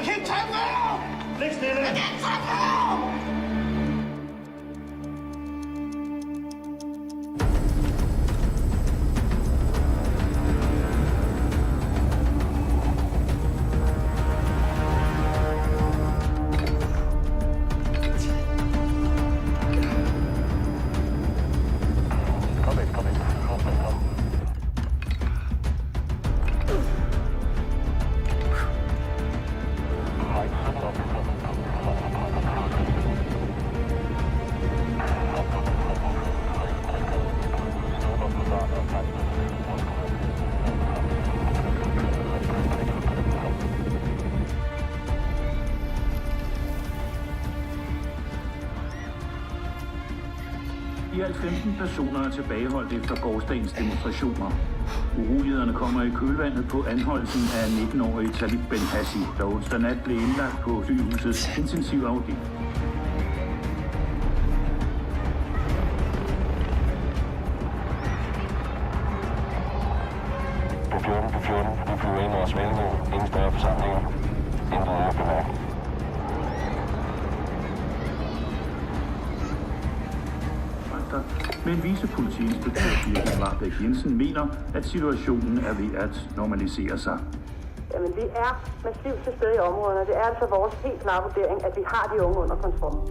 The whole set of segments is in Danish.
Jeg kan ikke tage mere! Læg stille! Jeg kan ikke tage mere! I alt 15 personer er tilbageholdt efter gårsdagens demonstrationer. Urolighederne kommer i kølvandet på anholdelsen af 19-årige Talib Ben-Hassi, der onsdag nat blev indlagt på sygehusets intensivafdeling. På 14, vi flyver ind over svælgning, ingen større forsamlinger, intet er bemærket. Men vicepolitiinspektør Birgit Warbeck Jensen mener, at situationen er ved at normalisere sig. Jamen, vi er massivt til stede i områderne. Det er altså vores helt klare vurdering, at vi har de unge under kontrol.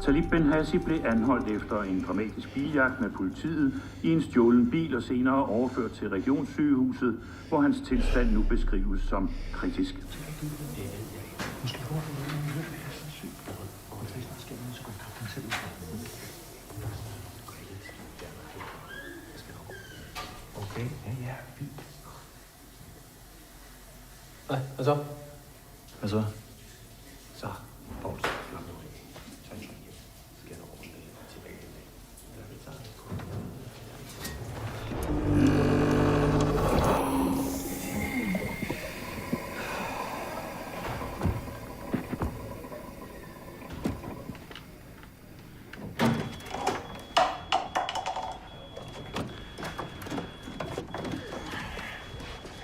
Talib Ben-Hassi blev anholdt efter en dramatisk biljagt med politiet i en stjålen bil og senere overført til regionssygehuset, hvor hans tilstand nu beskrives som kritisk. Okay, ja, fint. Nej, hvad så? Hvad så? Så, Poul, slap nu af. Så hjem. Skal jeg over tilbage i dag. Der er det så.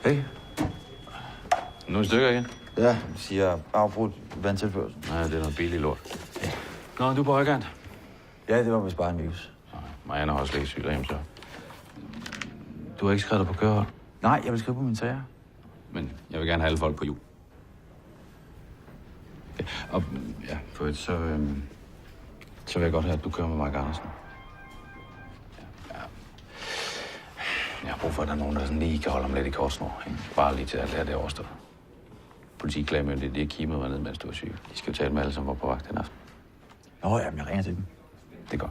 Hey. Nu er I stykker igen? Ja, siger afbrudt vandtilførsel. Nej, det er noget billigt lort. Ja. Nå, du er på højkant? Ja, det var vist bare en virus. Marianne har også læst syg derhjemme, så... Du har ikke skrevet dig på kørehold? Nej, jeg vil skrive på min sager. Men jeg vil gerne have alle folk på jul. Ja, og ja, for et, så vil jeg godt have, at du kører med Mark Andersen. Ja. Jeg har brug for, at der er nogen, der sådan lige kan holde ham lidt i kortsnor. Bare lige til alt det her, det overstår. Politiklagemyndigheden, de har kimet mig ned, mens du var syg. De skal jo tale med alle, som var på vagt den aften. Nå, jamen, jeg ringer til dem. Det er godt.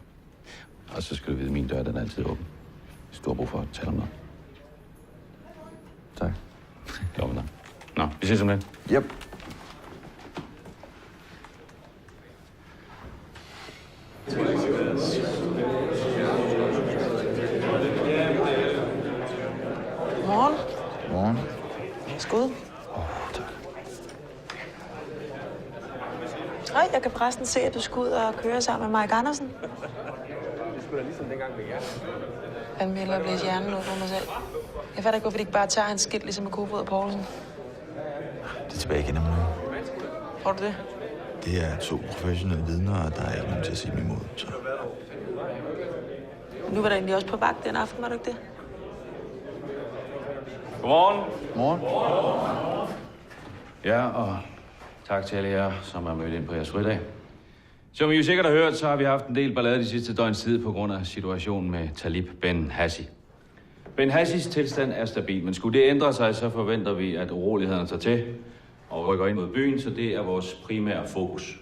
Og så skal du vide, at min dør, den er altid åben. Hvis du har brug for at tale om noget. Tak. Lov med dig. Nå, vi ses om lidt. Yep. Morgen. Morgen. Skud. Tak. Hej, jeg kan forresten se, at du skal ud og køre sammen med Mike Andersen. Det skulle da ligesom dengang med jer. Han melder at blæse hjernen ud på mig selv. Jeg fatter ikke, hvorfor de ikke bare tager hans skilt, ligesom med Kofod og Poulsen. Det er tilbage igen om nu. Tror du det? Det er 2 professionelle vidner, og der er ikke nogen til at sige mig imod, så... Nu var der egentlig også på vagt den aften, var du ikke det? Godmorgen. Morgen. Ja, og tak til alle jer, som er mødt ind på jeres fridag. Som I jo sikkert har hørt, så har vi haft en del ballade de sidste døgns tid på grund af situationen med Talib Ben-Hassi. Ben-Hassis tilstand er stabil, men skulle det ændre sig, så forventer vi, at urolighederne tager til og rykker ind mod byen, så det er vores primære fokus.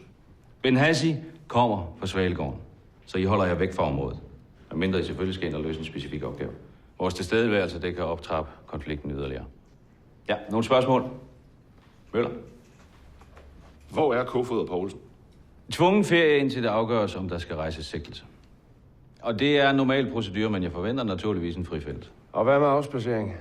Ben-Hassi kommer fra Svalegården, så I holder jer væk fra området. Og mindre I selvfølgelig skal ind og løse en specifik opgave. Vores tilstedeværelse, det kan optrappe konflikten yderligere. Ja, nogle spørgsmål? Møller? Hvor er Kofod og Poulsen? Tvungen ferie, indtil det afgøres, om der skal rejses sigtelse. Og det er en normal procedure, men jeg forventer naturligvis en frifindelse. Og hvad med afspacering?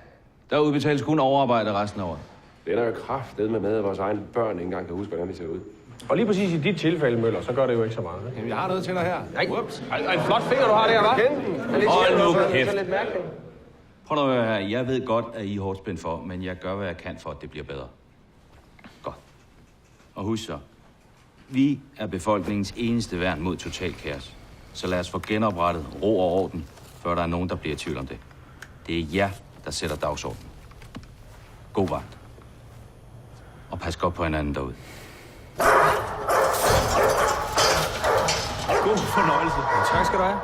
Der udbetales kun overarbejde resten af året. Det er der jo kraftedme med, at vores egne børn ikke engang kan huske, hvordan de ser ud. Og lige præcis i dit tilfælde, Møller, så gør det jo ikke så meget. Jamen, jeg har noget til dig her. Nej, en flot finger, du har der, hva'? Hold nu kæft. Lidt mærkeligt. Prøv nu at høre her. Jeg ved godt, at I er hårdt spændt for, men jeg gør, hvad jeg kan for, at det bliver bedre. Godt. Og husk så, vi er befolkningens eneste værn mod total kaos. Så lad os få genoprettet ro og orden, før der er nogen, der bliver i tvivl om det. Det er jer, der sætter dagsordenen. God vagt. Og pas godt på hinanden derude. God fornøjelse. Tak skal du have.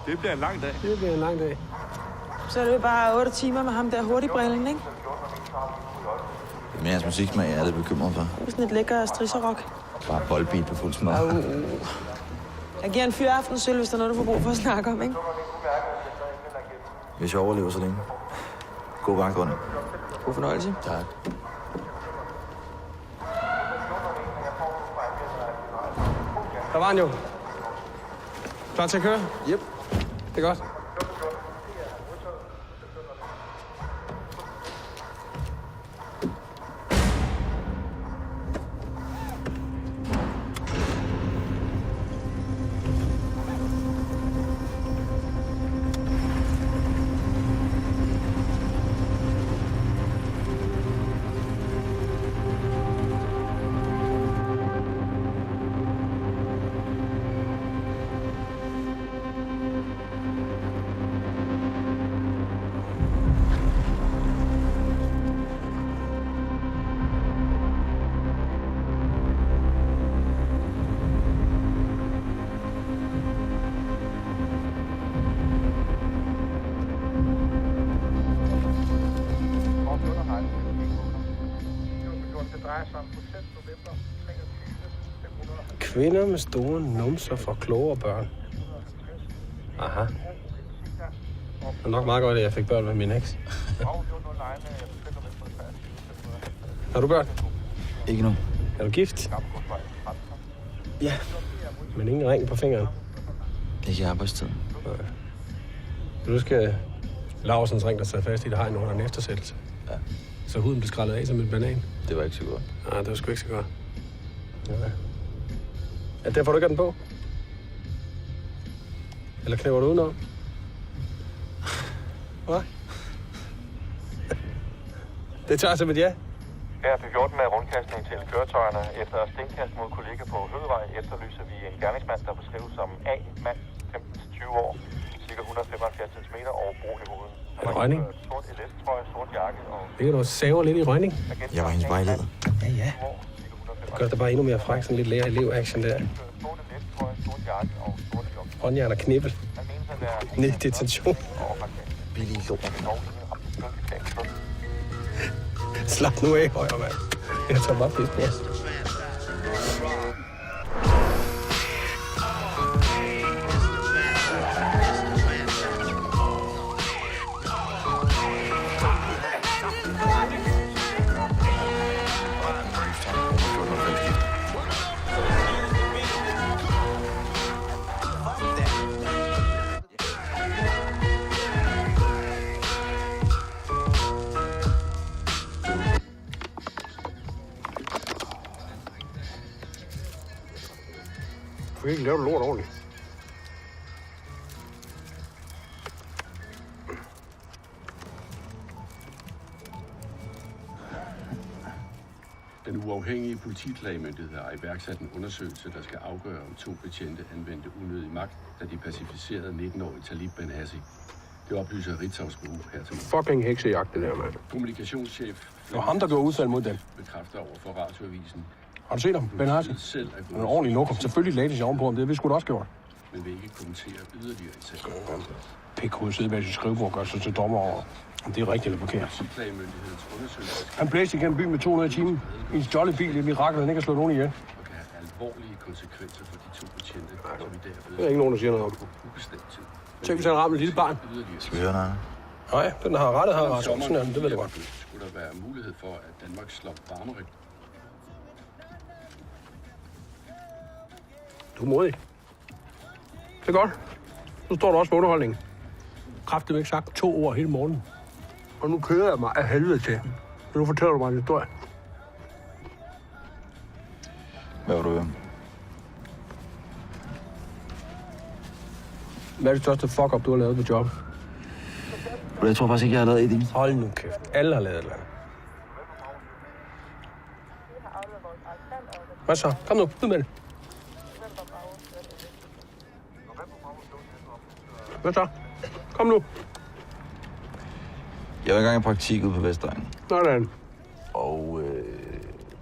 Det bliver en lang dag. Det bliver en lang dag. Så er det jo bare 8 timer med ham der hurtigbrillen, ikke? Men jeres musiksmag er jeg lidt bekymret for. Det er sådan et lækker strisserrock. Bare boldbeat på fuld smør. Jeg giver en fyraften sølv, hvis der er noget, du får brug for at snakke om, ikke? Hvis jeg overlever så længe. God vagt, Gunnar. God fornøjelse. Tak. Der var han jo. Klar til at køre? Yep. Det er godt. Kvinder med store numser for klogere børn. Aha. Det er nok meget godt, at jeg fik børn med min eks. Har du børn? Ikke nu. Er du gift? Ja. Men ingen ring på fingeren. Ikke i arbejdstiden. Nej. Nu skal Larsens ring, der sidder fast i det hegn under en eftersættelse. Ja. Så huden blev skrællet af som en banan. Det var ikke så godt. Nej, det var sgu ikke så godt. Ja. Er derfor, du ikke har den på? Eller knæver du udenom? Hvad? Det tager som et ja. Her til 14 med rundkastning til køretøjerne. Efter stenkast mod kollega på Hødevej efterlyser vi en gerningsmand, der beskrives som A-mand, 15-20 år, ca. 175 cm over bro i hovedet. Er det Rønning? Sort LS-trøje, sort jakke og... Ligger du og saver lidt i Rønning? Jeg var hendes vejleder. Ja. Gør det bare endnu mere fræk, sådan lidt lærer-elev-action der. Håndjern og knibbel. Ned i detention. Billig lort. Slap nu af, højre mand. Jeg tager bare pis på os. Du kan ikke lave lort ordentligt. Den uafhængige politiklagemyndighed har iværksat en undersøgelse, der skal afgøre, om 2 betjente anvendte unødig magt, da de pacificerede 19-årige Talib Ben-Hassi. Det oplyser Ritzaus Bureau her til Fucking heksejagt, det der, mand. Kommunikationschef... Det var ham, der gjorde udfald mod dem. ...bekræfter over for Radioavisen. Har du set ham, Ben-Hassi? Han er en ordentlig nukker. Selvfølgelig lagde de sig ovenpå ham. Det har vi sgu da også gjort. Men vil ikke kommentere yderligere i sagen. Pikhoved sidder bag sit skrivebord og gør sig til dommer over, om det er rigtigt eller forkert. Han blæste igennem byen med 200 i timen. I en stjålet bil, et mirakel, han ikke har slået nogen ihjel. Og kan have alvorlige konsekvenser for de 2 betjente, som i dag er Det er ikke nogen, der siger noget om. Tænk, hvis han rammer et lille barn. Skal vi høre noget? Nej, den har rettet her, Rasmus. Sådan er den, det ved du godt. Skulle der være mulighed for, at Danmark slår varmere? Du er modig. Det er godt. Nu står du også på underholdningen. Kræftet ikke sagt 2 ord hele morgenen. Og nu kører jeg mig af helvede til. Så nu fortæller du mig en historie. Hvad vil du høre? Hvad er det største fuck-up, du har lavet på job? Jeg tror faktisk ikke, jeg har lavet et eneste. Hold nu kæft. Alle har lavet et eller andet. Hvad så? Kom nu, ud med det. Hvad så? Kom nu. Jeg var engang i praktik ude på Vestegnen. Sådan. Og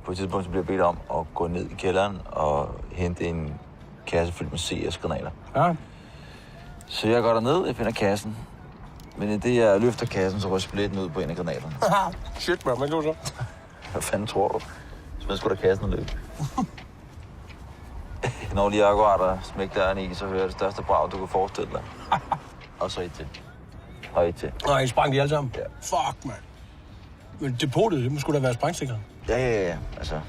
på et tidspunkt så blev jeg bedt om at gå ned i kælderen og hente en kasse fyldt med CS-granater. Ja. Så jeg går derned, jeg finder kassen. Men i det, jeg løfter kassen, så ryger splitten ud på en af granaterne. Shit, man. Hvad gjorde du så? Hvad fanden tror du? Så man skulle da kassen og løb. Når lige akkurat der smækker døren i, så hører jeg det største brag, du kan forestille dig. Og så et til. Og et til. Nej, I sprang de alle sammen? Ja. Fuck, man. Men depotet, det må sgu da være sprængsikret. Ja. Altså,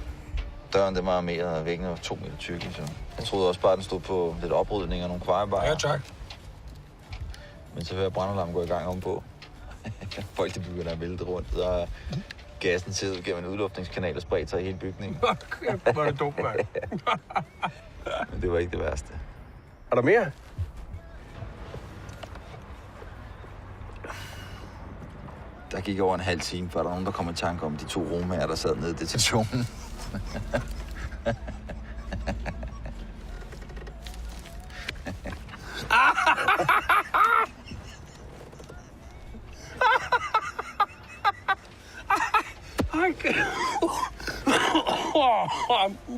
døren, den var armeret, og væggen var 2 meter tykke, så jeg troede også bare, den stod på lidt oprydning og nogle kvejebajer. Ja, tak. Men så hører jeg brandalarmen gå i gang ovenpå. Folk, de begynder at vælte rundt, og gassen sidder ud gennem en udluftningskanal og spredt sig i hele bygningen. Kæft, hvor er det dumt, mand. Men det var ikke det værste. Er der mere? Der gik over en halv time, før der var nogen, der kom i tanke om de 2 romager, der sad nede i detentionen.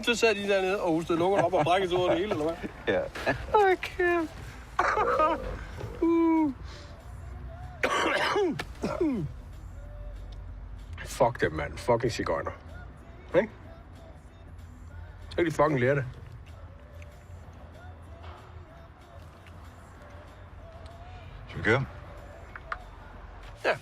Så sad de dernede og hostede lukkerne op og brækkede over det hele, eller hvad? Ja. Okay. Fuck dem, mand. Fucking cigøjner. Ikke? Så kan de fucking lære det. Skal vi køre? Ja.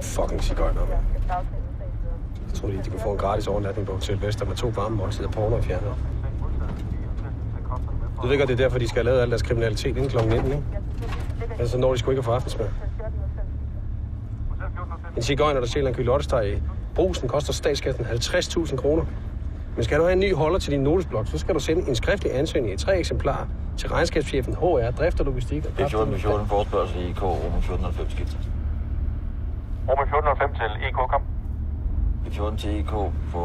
Fucking cigøjner, mand. Jeg troede lige, de kunne få en gratis overnatning på Hotel Vester med 2 varme måltider, porno og fjerner. Du ved godt, det er derfor, de skal have lavet al deres kriminalitet inden kl. 19, ikke? Ellers så når de sgu ikke at få aftensmad. En cigøjner, der sjæler en kylottesteg i Brugsen, koster statskassen 50.000 kroner. Men skal du have en ny holder til din notesblok, så skal du sende en skriftlig ansøgning i 3 eksemplarer til regnskabschefen HR, drift og logistik. Det er 14 forespørgsel i EK, Roman 1490 skiftet. Roman 1405 til EK, kom. Det er 14 til EK på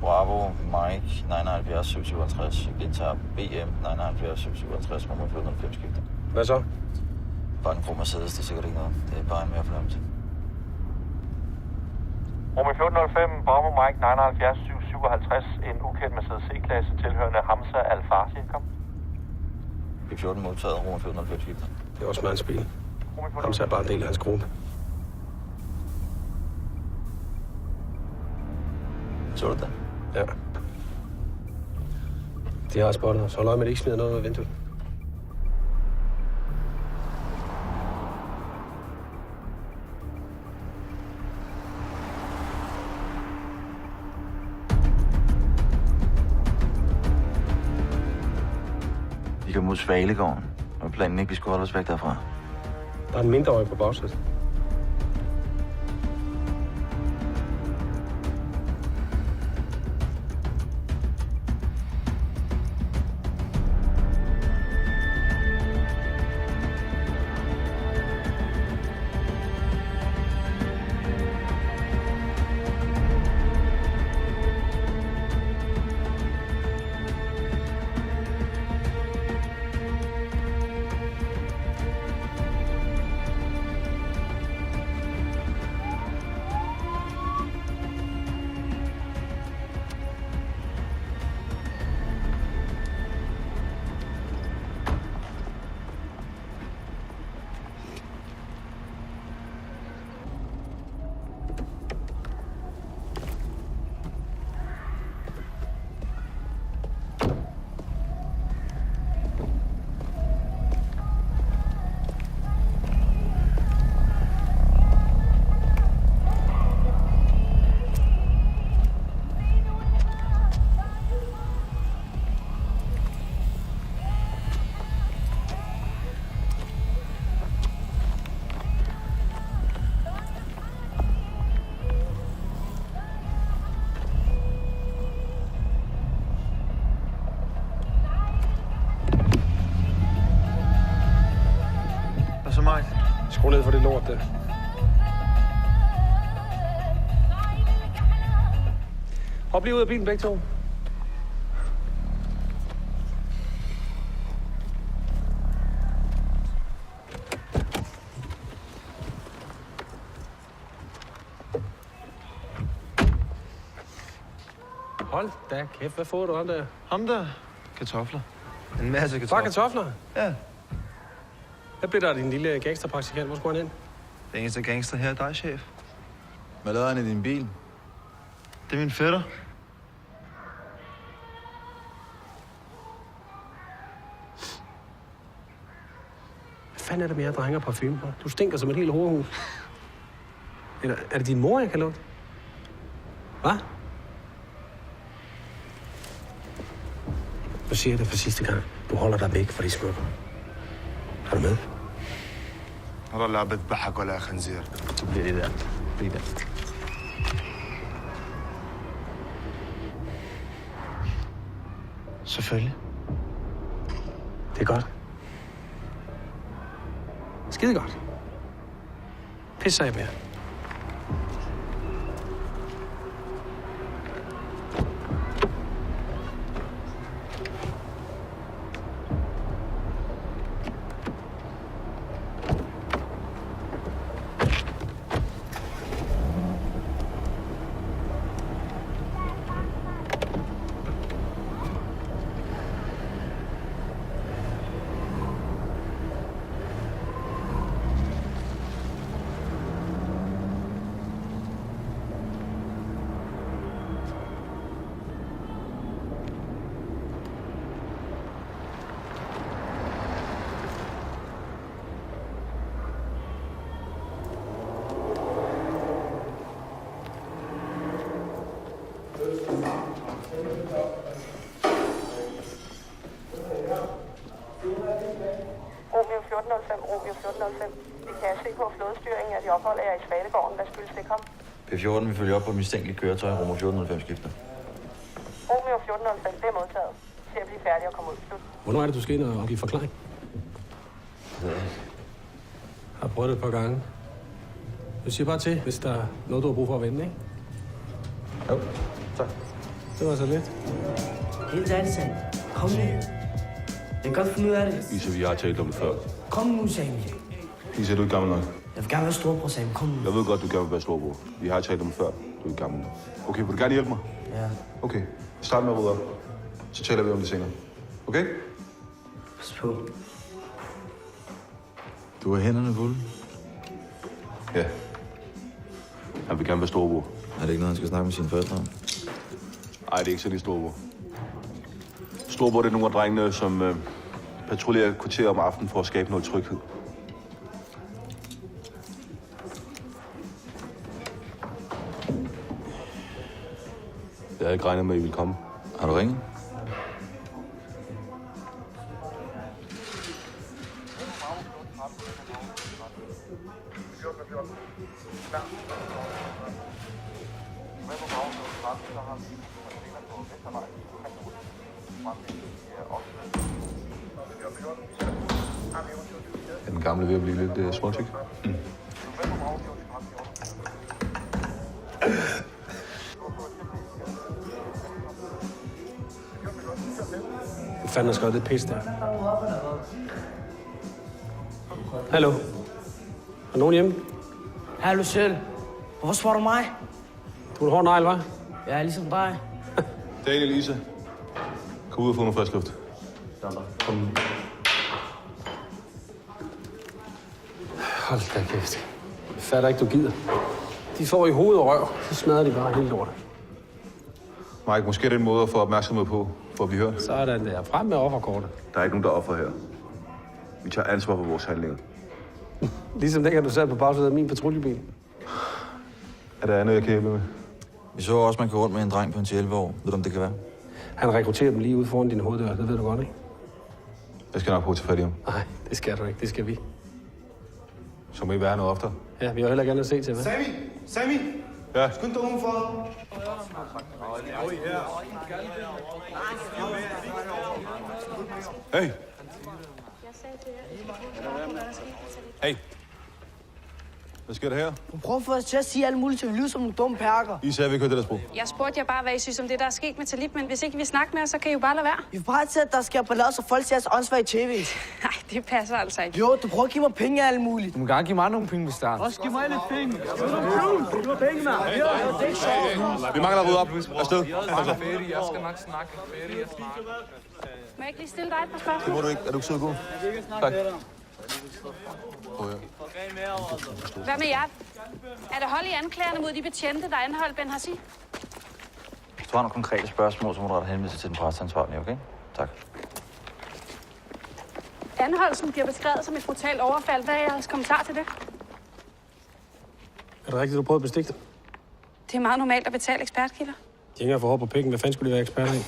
Bravo, Mike, 79 757. Jeg gentager BM, 79 757, Roman 1490 skiftet. Hvad så? Banken for Mercedes, det er sikkert ikke noget. Det er bare en mere fornemmelse. Roman 1405, Bravo, Mike, 79 757, en ukendt Mercedes C-klasse tilhørende Hamza Al-Farsi, kom. Det er 14 modtaget, Roman 1490 skiftet. Det er også mands bil. Hamza er bare en del af hans gruppe. Så du det? Ja. De har spottet, så hold øje med, at de ikke smider noget ud af vinduet. Vi kom mod Svalegården, og planen ikke, vi skulle holde os væk derfra. Der er en mindreårig på bagsædet. Skru ned for det lort der. Hop lige ud af bilen begge to. Hold da kæft, hvad får du ham der? Ham der? Kartofler. En masse kartofler. Bare kartofler? Ja. Hvad blev der af din lille gangsterpraktikant? Hvor skulle han hen? Det eneste gangster her er dig, chef. Hvad lavede han i din bil? Det er min fætter. Hvad fanden er det med jer drenger parfume på? Du stinker som et helt horehus. Eller er det din mor, jeg kan lugte? Hvad? Nu siger jeg det for sidste gang. Du holder dig væk fra de smukke. Er du med? هذا لعبة بحق ولا خنزير. Så bliver det der. Bliv der. Selvfølgelig. Det er godt. Skide godt. Pisser jeg mere. Romeo 1405, Romeo 1405. Vi kan se på flådestyringen, at de opholder jer i Svalegården. Hvad skyldes det kom? P14 vil følge op på mistænkeligt køretøj, Romeo 1405 skifter. Romeo 1405, det er modtaget. Til at blive færdig og komme ud. Slut. Hvornår er det, du skal ind og give forklaring? Jeg har prøvet det et par gange. Du siger bare til, hvis der er noget, du har brug for at vende, ikke? Jo, tak. Det var så lidt. Helt ærligt, Sam. Kom nu. Jeg kan godt finde ud af det. Isa, vi har talt om det før. Kom nu, Sam. Isa, du er ikke gammel nok. Jeg vil gerne være storbror, Sam. Kom nu. Jeg ved godt, du gerne vil være storbror. Vi har talt om det før. Du er ikke gammel nok. Okay, vil du gerne hjælpe mig? Ja. Okay, start med at rydde op. Så taler vi om det senere. Okay? Pas på. Du har hænderne fulde. Ja. Han vil gerne være storbror. Er det ikke noget, han skal snakke med sine forældre om? Nej, det er ikke sådan en storbror. Storbror, det er nogle af drengene, som patruljerer et kvarter om aftenen for at skabe noget tryghed. Jeg havde ikke regnet med, at I ville komme. Har du ringet? Er den gamle ved at blive lidt småtyk? Hvad fanden har skrevet det pis der? Hallo? Er nogen hjemme? Hallo selv. Hvorfor spørger du mig? Du er en hård negl, hva'? Jeg er ligesom dig. Daniel, Lisa. Kom ud og få noget frisk luft. Kom. Hold da kæft. Jeg fatter ikke, du gider. De får i hovedet og røv, så smadrer de bare helt lortet. Mike, måske er det en måde at få opmærksomhed på, for at blive hørt. Sådan der. Frem med offerkortet. Der er ikke nogen, der er offer her. Vi tager ansvar for vores handlinger. Ligesom dengang du sad på bagsædet af min patruljebil. Er der andet, jeg kan hjælpe med? Vi så også, man går rundt med en dreng på en 11 år. Ved du, om det kan være? Han rekrutterer dem lige ude foran din hoveddør. Det ved du godt, ikke? Jeg skal nok prøve at tage fat i ham. Nej, det skal du ikke. Det skal vi. Så må I være noget oftere. Ja, vi har heller gerne at se til, hvad? Sammy! Ja? Skynd dig udenfor. Hey! Hey! Hvad sker der her? Du prøver at få os til at sige alt muligt, til vi lyder som nogle dumme perker. I sagde, vi kørte det der sprog. Jeg spurgte jer bare, hvad I synes om det, der er sket med Talib, men hvis ikke vi snakker med os, så kan I jo bare lade være. Vi er bare til, at der sker ballade, så folk ser os åndssvagt i tv. Nej, det passer altså ikke. Jo, du prøver at give mig penge af alt muligt. Du må gerne give mig nogle penge, hvis der er. Også giv mig lidt penge. Du har penge, mand. Vi mangler at rydde op. Afsted. Jeg skal nok snakke. Må jeg ikke lige stille dig et par spørgsmål? Det må du ikke. Er du ikke sød og god? Tak. Hvad med jer? Er der hold i anklagerne mod de betjente, der anholdt Ben Hassi? Hvis du har nogle konkrete spørgsmål, så må du rette henvise til den presseansvarlige, okay? Tak. Anholdelsen bliver beskrevet som et brutalt overfald. Hvad er jeres kommentar til det? Er det rigtigt, du prøvede at bestikke det? Det er meget normalt at betale ekspertkilder. De hænger for hårdt på pikken. Hvad fanden skulle de være eksperter i?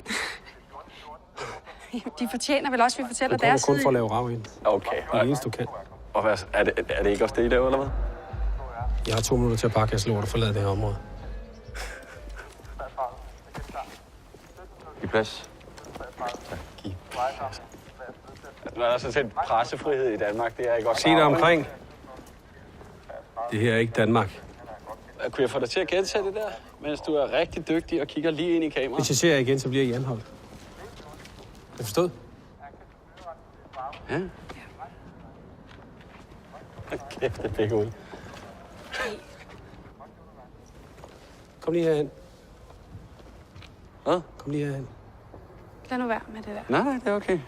De fortjener vel også, at vi fortæller Du kommer deres kun side. for at lave rav ind. Okay. Det er det eneste, du kan. Og hvad, er det ikke også det, I laver, eller hvad? Jeg har 2 minutter til at pakke jeres lort og forlade det her område. Giv plads. Nu er der sådan set pressefrihed i Danmark, det er ikke godt. Se dig omkring. Det her er ikke Danmark. Kunne jeg få dig til at gentage det der, mens du er rigtig dygtig og kigger lige ind i kameraet? Hvis jeg ser jer igen, så bliver I anholdt. Er du forstået? Ja. Kæft, det fik ud. Kom lige herhen. Hvad? Kom lige herhen. Lad nu være med det der. Nej, det er okay.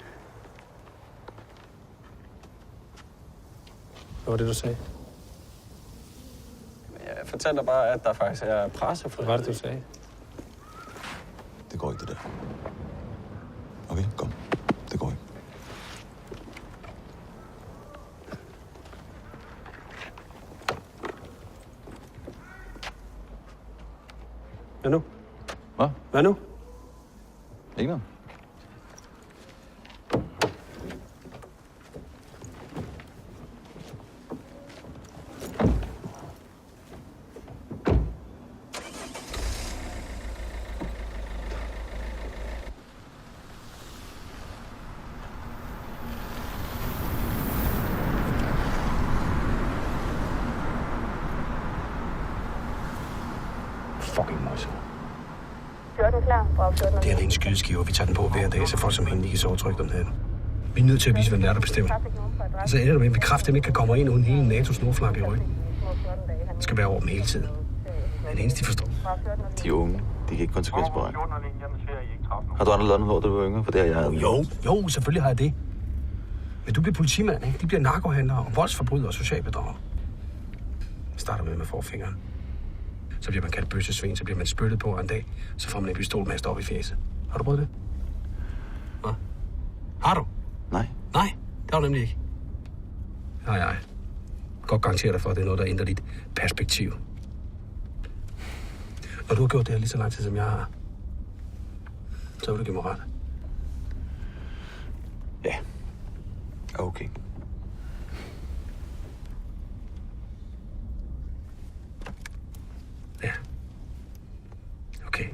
Hvad var det, du sagde? Jeg fortæller bare, at der faktisk er pressefrihed. Hvad var det, du sagde? Det går ikke, det der. Okay, kom. Det går ikke. Hvad nu? Hvad? Hvad nu? Ikke noget. Fucking møjser. 14 klar. Bravo 14. Det her er en skydeskive, og vi tager den på hver dag, så folk som hende, de kan sove trygt om dagen. Vi er nødt til at vise, hvem det er, der bestemmer. Altså ender det med, at vi kraftigt ikke kan komme ind uden hele NATO's nordflanke i ryggen. Det skal være over dem hele tiden. Det er det eneste, de forstår. De unge, de kan ikke konsekvensberegne. Har du aldrig lavet noget, da du var yngre? For det har jeg. Jo, selvfølgelig har jeg det. Men du bliver politimand, ikke? De bliver narkohandlere og voldsforbrydere og socialbedragere. Vi starter med forfingeren. Så bliver man kaldt bøssesvin, så bliver man spyttet på, og en dag, så får man en pistolmast op i fjeset. Har du prøvet det? Hvad? Har du? Nej. Nej, det har du nemlig ikke. Det har jeg. Godt garantere dig for, at det er noget, der ændrer dit perspektiv. Når du har gjort det her lige så lang tid, som jeg har, så vil du give mig ret. Ja. Okay. Ja. Okay.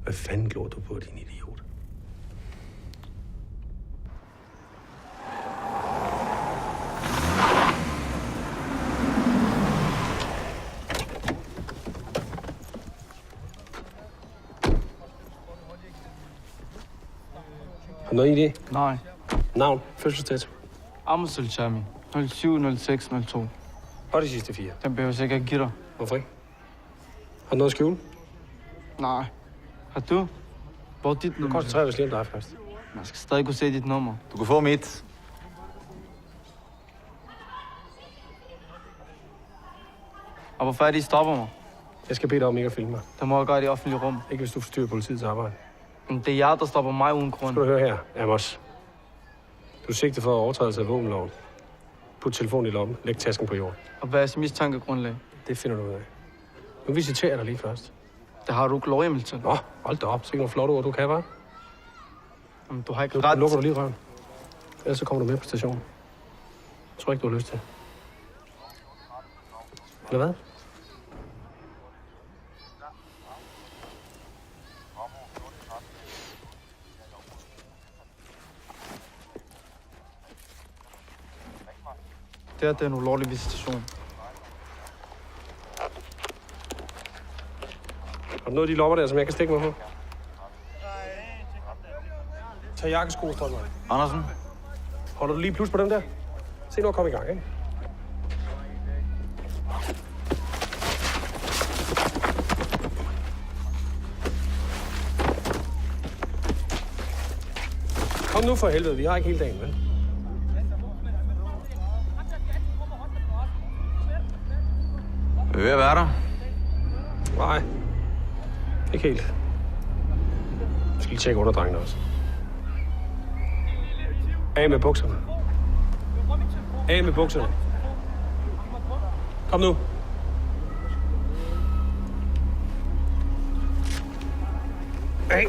Hvad fanden glor du på, din idiot? Har du noget idé? Nej. Navn, fødselsdato. Amosel Chami. 070602. Og de sidste 4. Den behøver jeg ikke at give dig. Hvorfor ikke? Har du noget at skjule? Nej. Har du? Hvor er dit nummer? Koncentrer os lige om dig først. Man skal stadig kunne se dit nummer. Du kan få mit. Og hvorfor er det, I stopper mig? Jeg skal bede dig om ikke at filme mig. Det må jeg gøre i det offentlige rum. Ikke hvis du forstyrrer politiets arbejde. Men det er jer, der stopper mig uden grund. Skal du høre her, Amos. Du er sigtet for overtrædelse af våbenloven. Put telefonen i lommen. Læg tasken på jorden. Og hvad er jeres mistankegrundlag? Det finder du ud af. Nu visiterer jeg dig lige først. Det har du ikke lovhjemmel til. Nå, hold da op. Sikke nogle flotte ord, du kan, hva'? Jamen, du har ikke Nu ret lukker du lige røven. Ellers så kommer du med på stationen. Jeg tror ikke, du har lyst til. Eller hvad? Det er en ulovlig visitation. Har du noget af de lommer der, som jeg kan stikke mig på? Tag jakkesko, Strømmer. Andersen? Holder du lige plus på dem der? Se nu at komme i gang, ikke? Kom nu for helvede, vi har ikke hele dagen, vel? Vi er ved at være der. Nej. Ikke helt. Jeg skal lige tjekke underdrengene også. Af med bukserne. Af med bukserne. Kom nu. Af.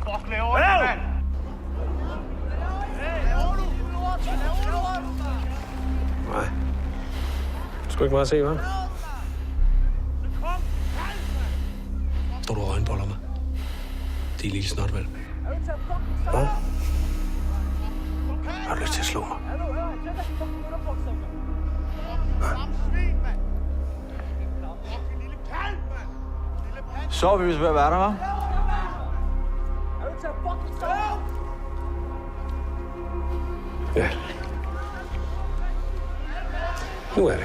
Fuck, laver du, mand? Nej. Sgu ikke meget at se, hva'? Står du og øjenboller med? Det er en lille snotvalg. Hvad? Har du lyst til at slå mig? Så er vi vist ved at være der, hva'? Ja. Nu er vi.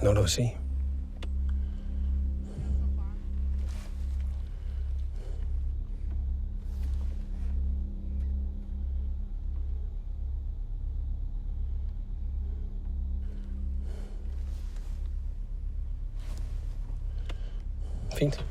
Noget at sige. Fint.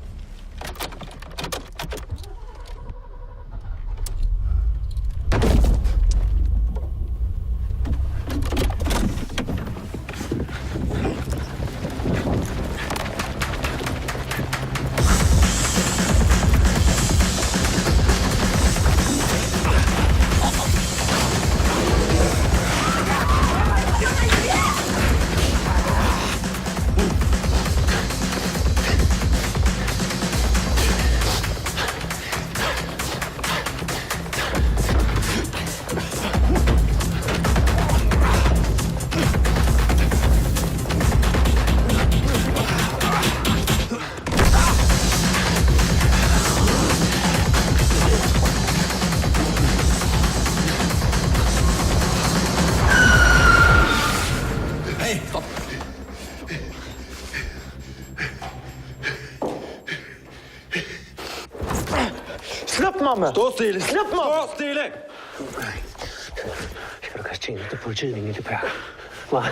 Slip mig, mand! Stå stille! Slip mig! Stå stille! Skal du kaste tingene til politiet, min lille pær? Hvad?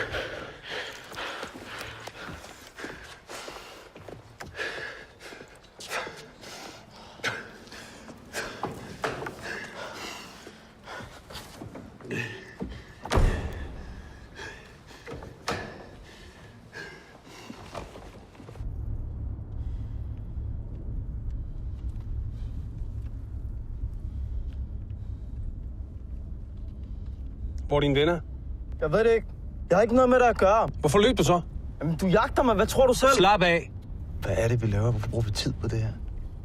Hvor er dine venner? Jeg ved det ikke. Jeg har ikke noget med det at gøre. Hvorfor løb du så? Jamen, du jagter mig. Hvad tror du selv? Slap af. Hvad er det, vi laver? Hvorfor bruger vi tid på det her?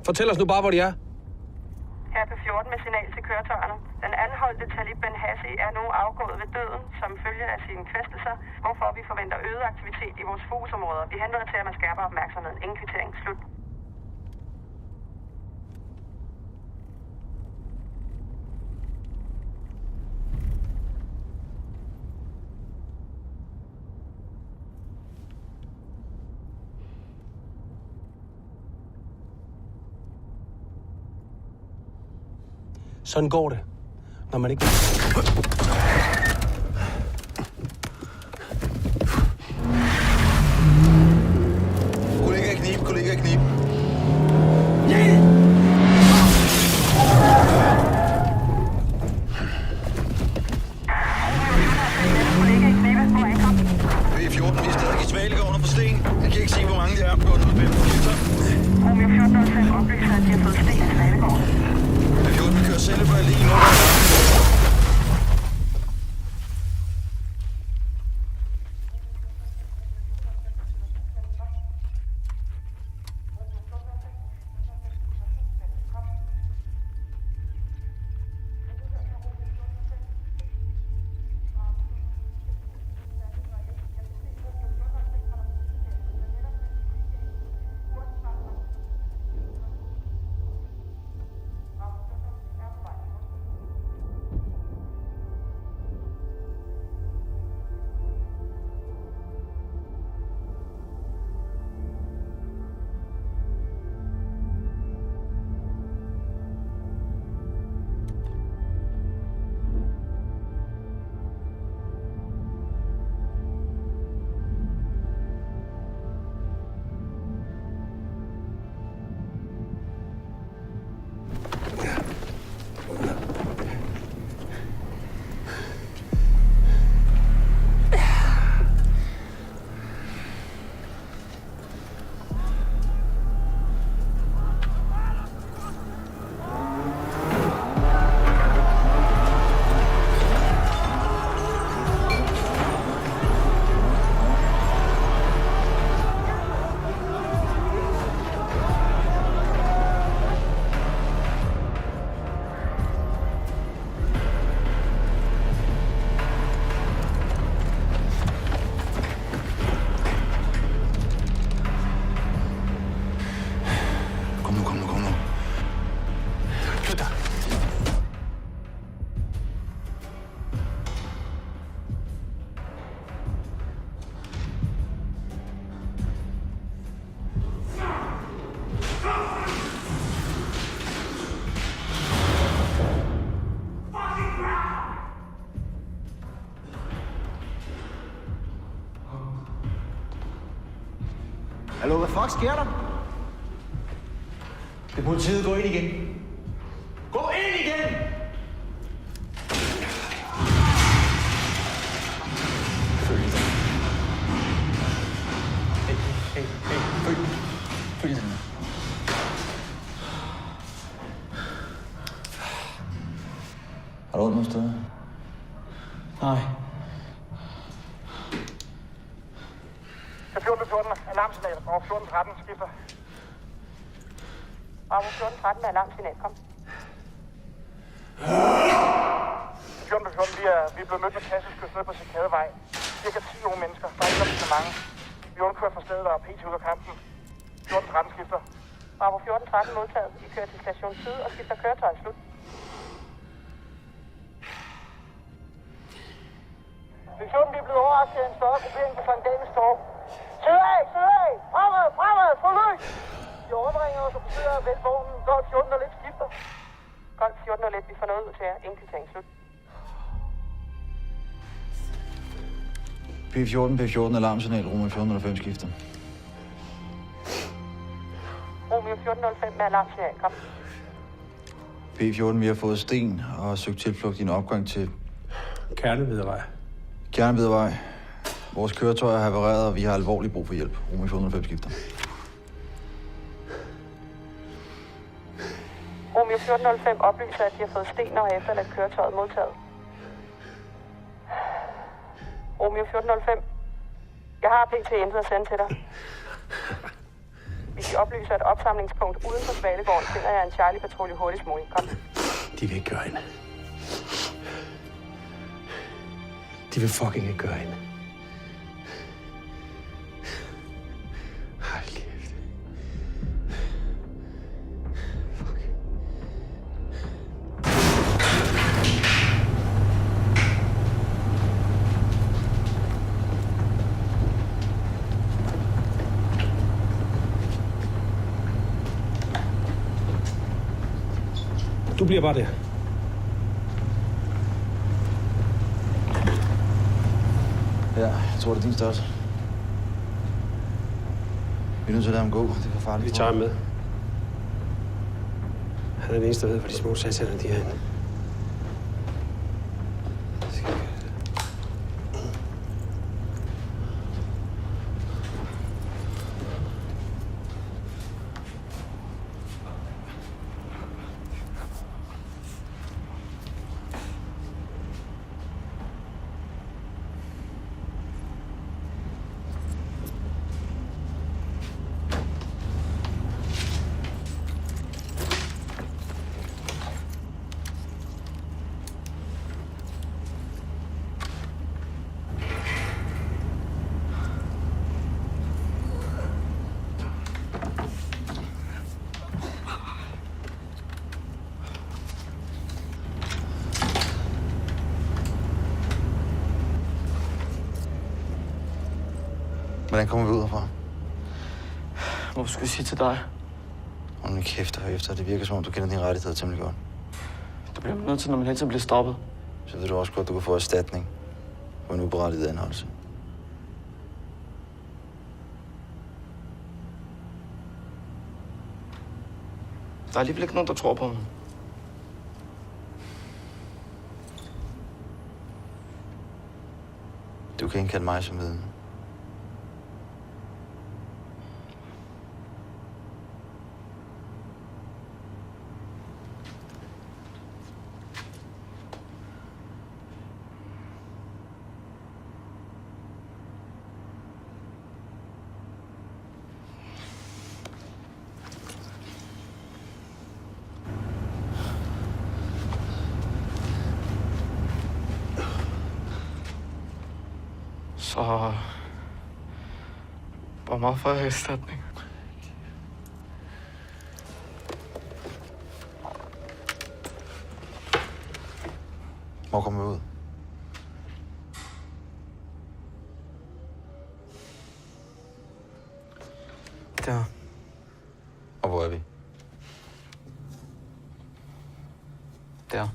Fortæl os nu bare, hvor de er. Her på 14 med signal til køretøjerne. Den anholdte Talib Ben Hassi er nu afgået ved døden som følge af sine kvæstelser, hvorfor vi forventer øget aktivitet i vores fokusområder. Vi henvender til, at man skærper opmærksomheden. Ingen kvittering. Slut. Sådan går det, når man ikke... Kollega i knib, kollega i knib. B14, vi er stadig i Svalegården på sten. Jeg kan ikke se, hvor mange det er. Gå ned med Romeo 1405 oplyser, at de har fået sten i Svalegården. B14, vi kører selv for alene nu. Hallo, hvad fuck sker der? Det er politiet. Gå ind igen. Gå ind igen! Følg den. Har du ondt nogle steder? Nej. 1414 alarmsignal over 1413 skifter. Bravo 1413 med alarmsignal, kom. 1414, vi er blevet mødt med kasseskøs nede på Sikadevej. Cirka 10 unge mennesker, der er ikke så mange. Vi undkører fra stedet og er pt. ud af kampen. 1413 skifter. Bravo 1413 modtaget. I kører til station Syd og skifter køretøj slut. Sektionen er blevet overrasket af en større gruppering på Sankt Davids Torv. Syd af! Fremad! Få løs! De overbringer os og forsøger at vælge vognen. Golf 1401 skifter. Golf 1401, vi får noget ud til jer. Indkvittering slut. P14 alarmsignal, Romeo 1405 skifter. Romeo 1405 med alarmsignal, kom. P14, vi har fået sten og har søgt tilflugt i en opgang til... Kærnevedevej. Vores køretøj er havareret, og vi har alvorlig brug for hjælp. Romeo 1405 skifter. Romeo 1405 oplyser, at de har fået sten og har efterladt køretøjet modtaget. Romeo 1405. Jeg har pt. intet at sende til dig. Hvis I oplyser et opsamlingspunkt uden for Svalegården, finder jeg en Charlie-patrulje hurtigst muligt. Kom. De vil ikke gøre hende. De vil fucking ikke gøre hende. Hold kæft. Fuck. Du bliver bare der. Ja, jeg tror, det er din størrelse. Vi er nødt til at lade ham gå. Det er for farligt. Vi tager ham med. Han er den eneste, der ved, hvor de små sataner de er henne. Hvordan kommer vi ud herfra? Hvorfor skulle jeg sige til dig? Hold nu kæft og hør efter. Det virker som om, du kender din rettighed temmelig godt. Det bliver man nødt til, når man hele tiden bliver stoppet. Så ved du også godt, du kan få erstatning for en uberettiget anholdelse. Der er alligevel ikke nogen, der tror på mig. Du kan indkalde mig som vidne. Så... Hvor meget får jeg erstatning? Hvor kommer vi ud? Der. Og hvor er vi? Der.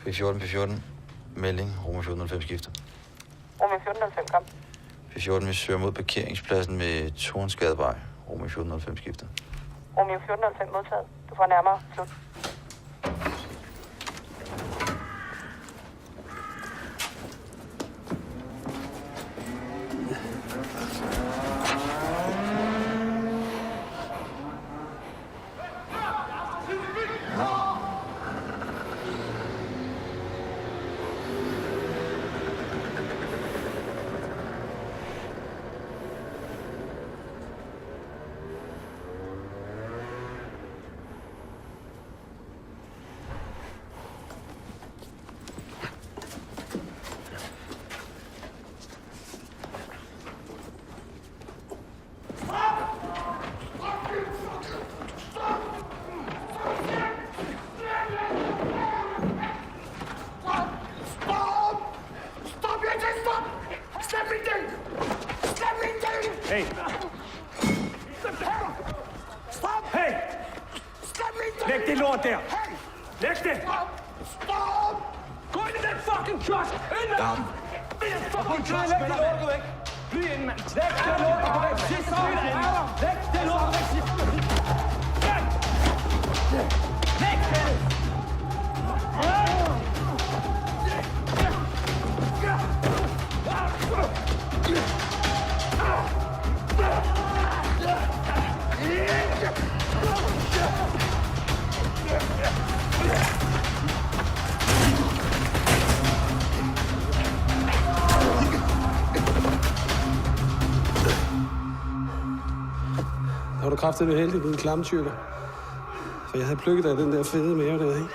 P14. Melding. Roma 1405 skifter. Roma 1405, kom. P14, vi søger mod parkeringspladsen med Tornsgadevej. Roma 1405 skifter. Romeo 1405 modtaget. Du får nærmere. Slut. Hey! Stop! Hey! Læg det lort der! Læg det! Stop! Gå ind i den fucking kiosk! Ind med den! Ind i den fucking kiosk! Læg det lort væk! Bliv ind, mand! Læg det lort væk! Sidst læg det lort væk! Læg! Læg det! Der var du kraftedeme heldig, din klamme tyrker. For jeg havde plukket af den der fede mave der, ikke?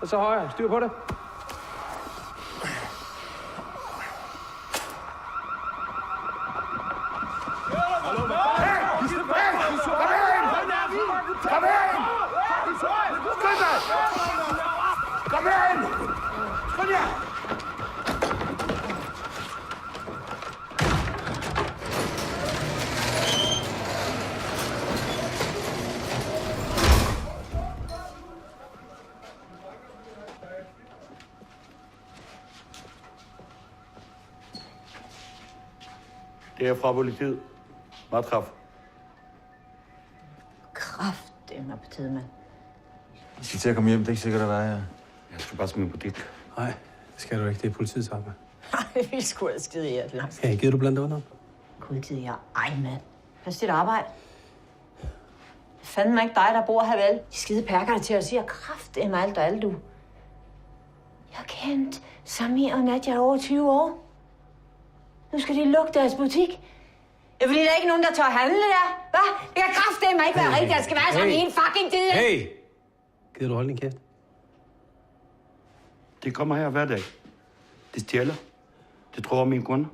Og så højere. Styr på det. Kom herind! Kom her! Det er fra politiet. Matraf. Kraft, det er på tide, mand. I skal til at komme hjem, det er ikke sikkert, at der er her. Jeg skal bare smide på dit. Nej, det skal du ikke. Det er politiets arbejde. Nej, vi skulle have skide i at langt. Hey, gider du blandt under? Politiet, ja. Ej, mand. Pas dit arbejde. Det er fandme ikke dig, der bor her, vel? De skide perkerne til at sige, kraft er alt og alt, du. Jeg har kendt Samir og Nadia over 20 år. Nu skal de lukke deres butik. Det er fordi, der er ikke nogen, der tør handle der. Hvad? Det kan kraftedeme ikke være rigtigt. Det skal være sådan en fucking tid. Hey! Gider du holde din kæft? Det kommer her hver dag. Det stjæler. Det tror mine kunder.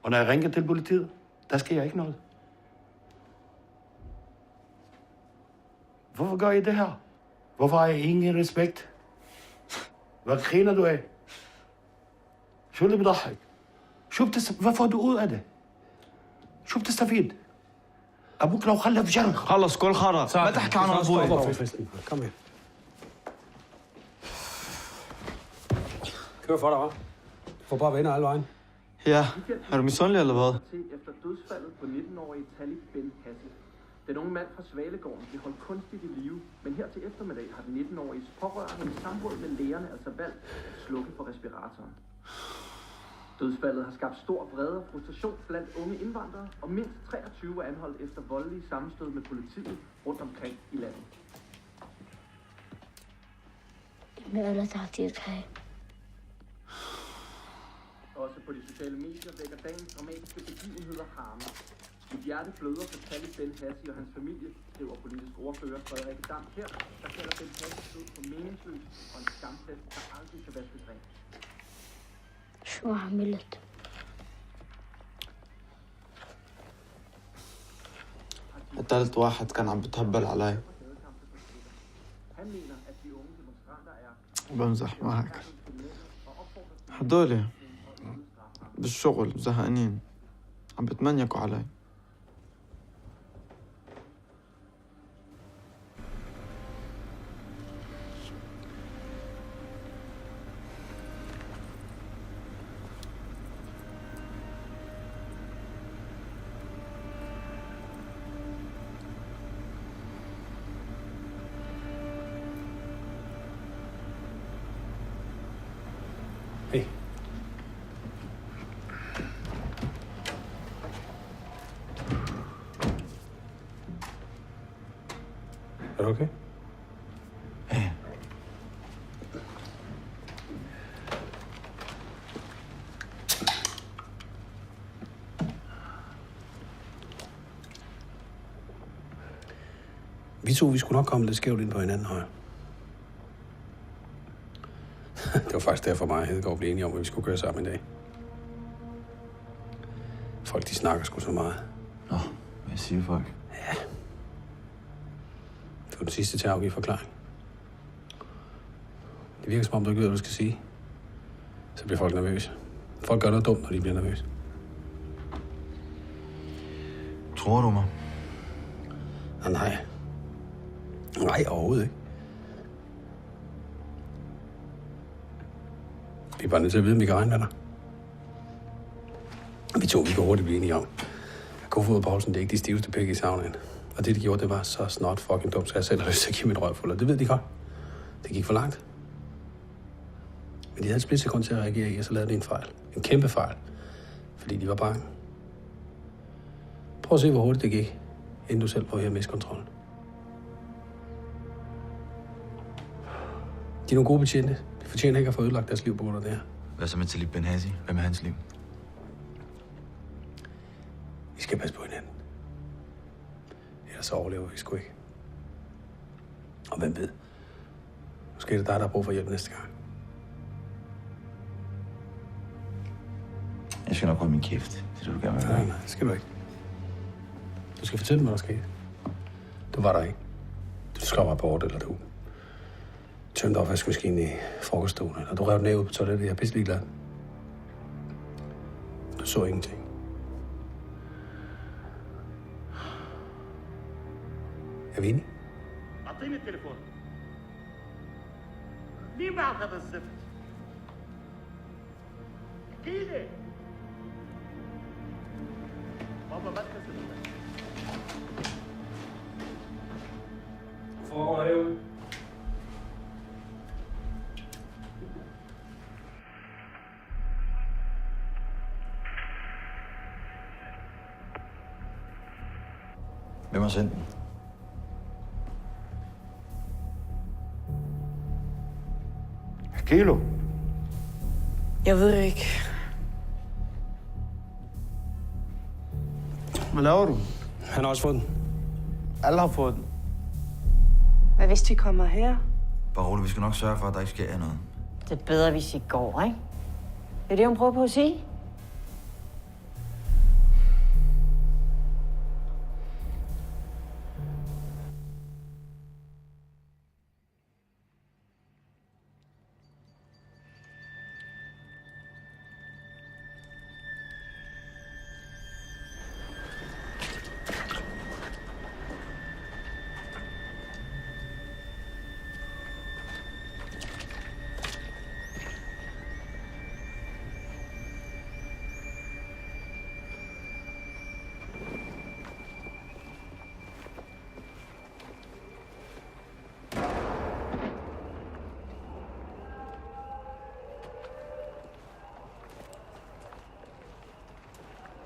Og når jeg ringer til politiet, der sker ikke noget. Hvorfor gør I det her? Hvorfor har I ingen respekt? Hvad griner du af? شو اللي بيضحك؟ vad får du ud af det? شو بتستفيد؟ أبوك لو خلف جرح. خلص كل خرا. ما تحكي عن أبوي. Kom her. Kør for dig, hva'? Du får bare venner alle vejen. Ja, er du misundelig eller hvad? Efter dødsfaldet på 19-årige Talib Ben Hassi. Den unge mand fra Svalegården blev holdt kunstigt i live, men her til eftermiddag har den 19-årige pårørende i samråd med lægerne altså valgt at slukke for respiratoren. Dødsfaldet har skabt stor vrede og frustration blandt unge indvandrere, og mindst 23 er anholdt efter voldelige sammenstød med politiet rundt omkring i landet. Også på de sociale medier vækker dagens dramatiske begivenheder harme. Mit hjerte bløder for Talib Ben Hassi og hans familie, skriver politisk ordfører Frederik Dam her, der kalder Ben Hassi ud for meningsløs og en skamplet, der aldrig kan vaskes rent. شو عملت؟ قتلت واحد كان عم بتهبل علي. بمزح معك. هدول بالشغل زهقانين عم بتمنيكوا علي. Hey. Er du okay? Ja. Vi skulle nok komme lidt skævt ind på hinanden her. Det var faktisk derfor mig og Hedegaard blev enige om, at vi skulle køre sammen i dag. Folk, de snakker sgu så meget. Nå, hvad siger folk? Ja. Det var den sidste til at afgive forklaring. Det virker som om, du ikke ved, hvad du skal sige. Så bliver folk nervøse. Folk gør noget dumt, når de bliver nervøse. Tror du mig? Nej. Nej, overhovedet ikke. Vi er bare nødt til at vide, om vi kan regne med dig. Vi kan hurtigt blive enige om, at Kofod og Poulsen, det er ikke de stiveste pæk i saunaen. Og det, de gjorde, det var så snot fucking dumt, så jeg selv har lyst til at give mit røvfuld. Og det ved de godt. Det gik for langt. Men de havde et splitsekund til at reagere i, og så lavede de en fejl. En kæmpe fejl. Fordi de var bange. Prøv at se, hvor hurtigt det gik, inden du selv får her miskontrollen. De er nogle gode betjente. De fortjener ikke at få ødelagt deres liv på grund af det her. Hvad så med Talib Ben Hassi? Hvad med hans liv? Vi skal passe på hinanden. Ellers så overlever vi sgu ikke. Og hvem ved? Måske er det dig, der har brug for hjælp næste gang. Jeg skal nok holde min kæft. Det er det, du gerne vil gøre. Nej, det skal du ikke. Du skal fortælle mig, hvad der skete. Du var der ikke. Du skrev rapport, eller du tømte opvaskemaskinen i frokoststolen, eller du rev den af ud på toilettet. Jeg er pisselig glad. Du så ingenting. Er vi enige? أعطيني التليفون. مين بعت هذا الزفت؟ احكي لي. Foregår herude. Hvem har sendt den? Kilo. Jeg ved det ikke. Hvad laver du? Han har også fået den. Alle har fået den. Hvad hvis de kommer her? Bare roligt, vi skal nok sørge for, at der ikke sker noget. Det er bedre, hvis I går, ikke? Det er det, hun prøver på at sige.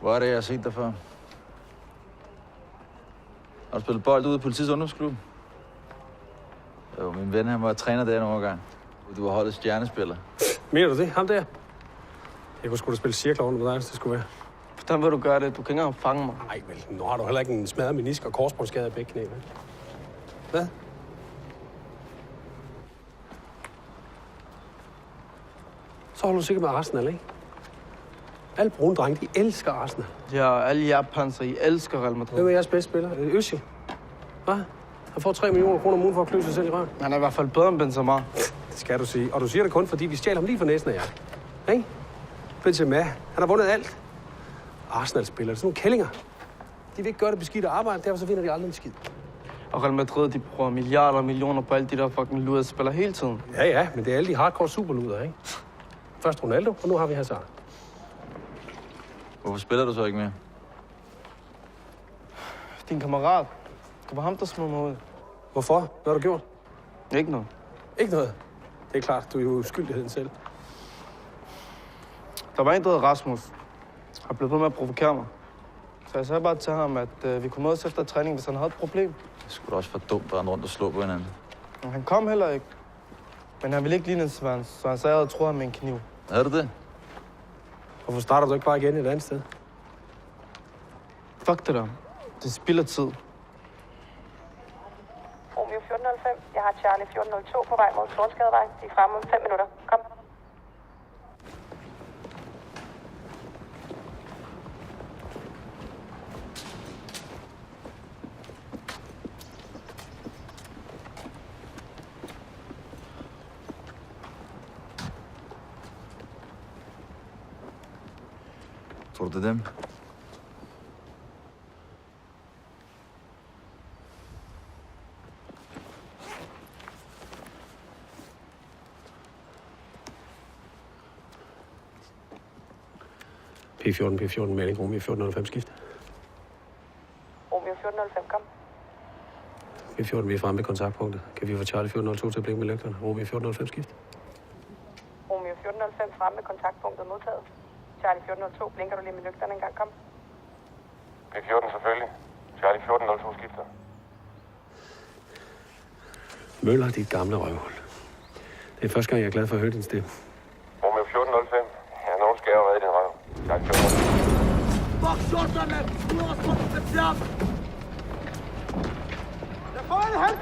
Hvor er det, jeg har set dig før? Har du spillet bold ude i politiets ungdomsklub? Jo, min ven, han var træner der en overgang. Du var holdets stjernespiller. Mener du det? Ham der? Jeg kunne sgu da spille cirkler rundt med dig, hvis det skulle være. Hvordan vil du gøre det? Du kan ikke engang fange mig. Nej, vel. Nu har du heller ikke en smadret menisk og korsbåndsskade af begge knæ, vel? Hvad? Så holder du sikkert med Arsenal, ikke? Alle brune drenge, de elsker Arsenal. Ja, alle jer panser, I elsker Real Madrid. Hvem er jeres bedste spiller? Det er Özil. Hvad? Han får 3 millioner kroner om ugen for at klø sig selv i røven. Han er i hvert fald bedre end Benzema. Det skal du sige. Og du siger det kun, fordi vi stjal ham lige for næsen af jer. Ikke? Benzema, han har vundet alt. Arsenal-spillere, sådan nogle kællinger. De vil ikke gøre det beskidte arbejde, derfor så vinder de aldrig en skid. Og Real Madrid, de bruger milliarder og millioner på alle de der fucking luderspillere hele tiden. Ja, ja, men det er alle de hardcore superluder, ikke? Først Ronaldo, og nu har vi Hazard. Hvorfor spiller du så ikke mere? Din kammerat. Det var ham, der smed mig ud. Hvorfor? Hvad har du gjort? Ikke noget. Ikke noget? Det er klart, du er jo uskyldigheden selv. Der var en, der hed Rasmus. Han blev ved med at provokere mig. Så jeg sagde bare til ham, at vi kunne mødes efter træning, hvis han havde et problem. Det skulle da også for dumt at rende rundt og slå på hinanden. Men han kom heller ikke. Men han ville ikke ligne en svans, så han sagde, at jeg troede ham med en kniv. Havde du det? Hvorfor starter du ikke bare igen et andet sted? Fuck det der. Det spilder tid. Romeo 1405. Jeg har Charlie 1402 på vej mod Tornskadevej. De er fremme om 5 minutter. Kom. Tror du det er dem? P14, melding, Romeo 1405, skift. Romeo 1405, kom. P14, vi er fremme ved kontaktpunktet. Kan vi få Charlie 1402 til at blinke med lygterne? Romeo 1405, skift. Romeo 1405 fremme ved kontaktpunktet modtaget. Charlie 1402, blinker du lige med lygterne en gang, kom. P14 selvfølgelig. Charlie 1402 skifter. Møller, dit gamle røvhul. Det er første gang, jeg er glad for at høre din stemme. Romeo 1405. Ja, nogen skal jo redde din røv. Charlie 1402. Fuck shotgun, mand! Du er også på den fjern! Jeg får en halv!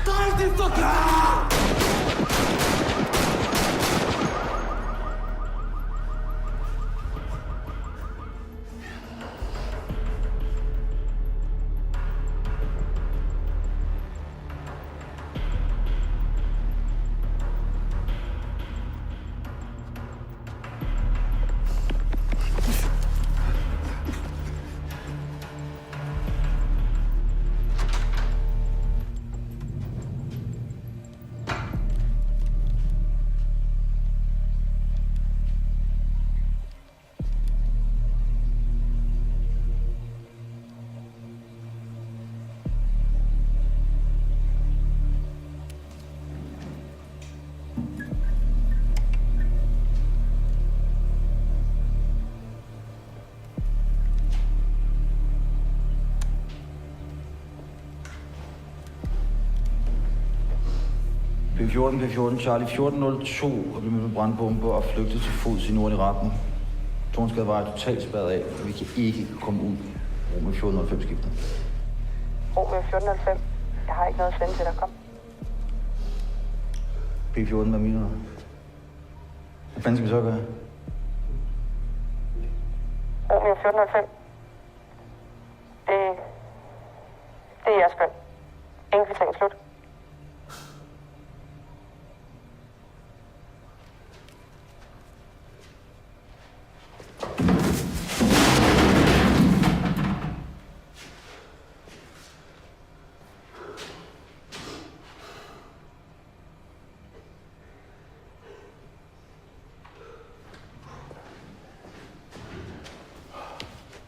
Drej din fucking... P14, Charlie 1402 og blev med brandbomber og flygtet til fods i nordlig retning. Tornsgadevej er totalt spærret af, og vi kan ikke komme ud. Romeo 1405 skifter. Romeo 1405. Jeg har ikke noget at sende til dig. Kom. P14, hvad mener du? Hvad fanden skal vi så gøre? Romeo 1405. Det er jeres bøn. Ingen kvittering slut.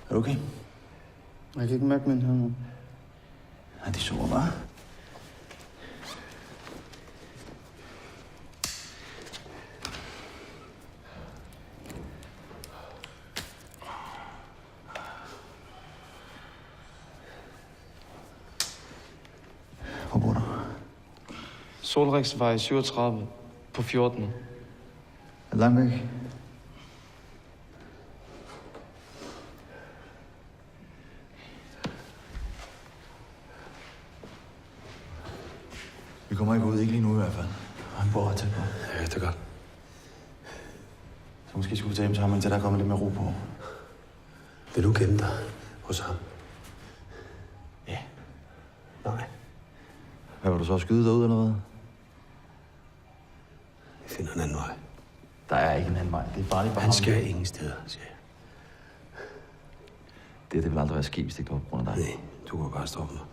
Er du okay? Jeg kan ikke mærke min hånd. Ja, de sover bare. Hvor bor du? Solriksvej 37 på 14. Er langt væk? Vi kommer ikke ud, ikke lige nu i hvert fald. Han bor ret tæt på. Ja, det er godt. Så måske skulle vi tage hjem til ham, indtil der kommer lidt mere ro på. Vil du gemme dig hos ham? Ja. Nej. Hvad vil du så skyde derude eller hvad? Vi finder en anden vej. Der er ikke en anden vej. Det er bare Han skal ingen steder, siger jeg. Det vil aldrig være sket, hvis det ikke var på grund af dig. Nej, du kan bare stoppe mig.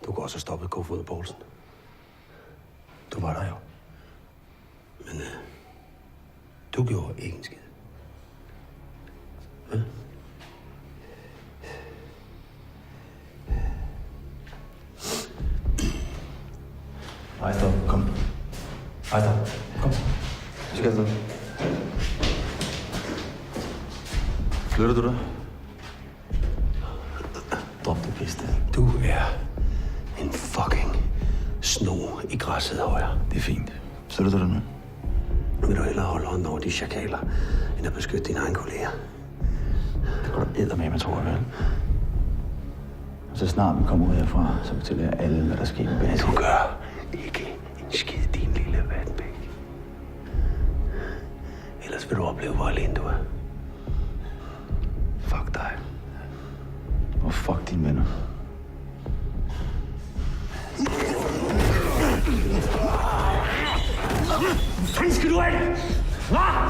Du kunne også have stoppet Kofod og Poulsen. Du var der jo. Men du gjorde ikke en skid. Ja? Ejster, kom. Ejster, kom. Vi skal afsted. Flytter du dig? Drop det piste. Du er en fucking sno i græsset højre. Det er fint. Flytter du dig nu? Nu vil du hellere holde hånden over de chakaler, end at beskytte dine egne kolleger. Det går du eddermame, tror jeg vel. Og så snart vi kommer ud herfra, så fortæller jeg alle, hvad der sker med Basse. Du gør ikke en skid, din lille vatbæk. Ellers vil du opleve, hvor alene du er. Fuck dig. Og fuck dine venner. Hvor fanden skal du af? Hvad?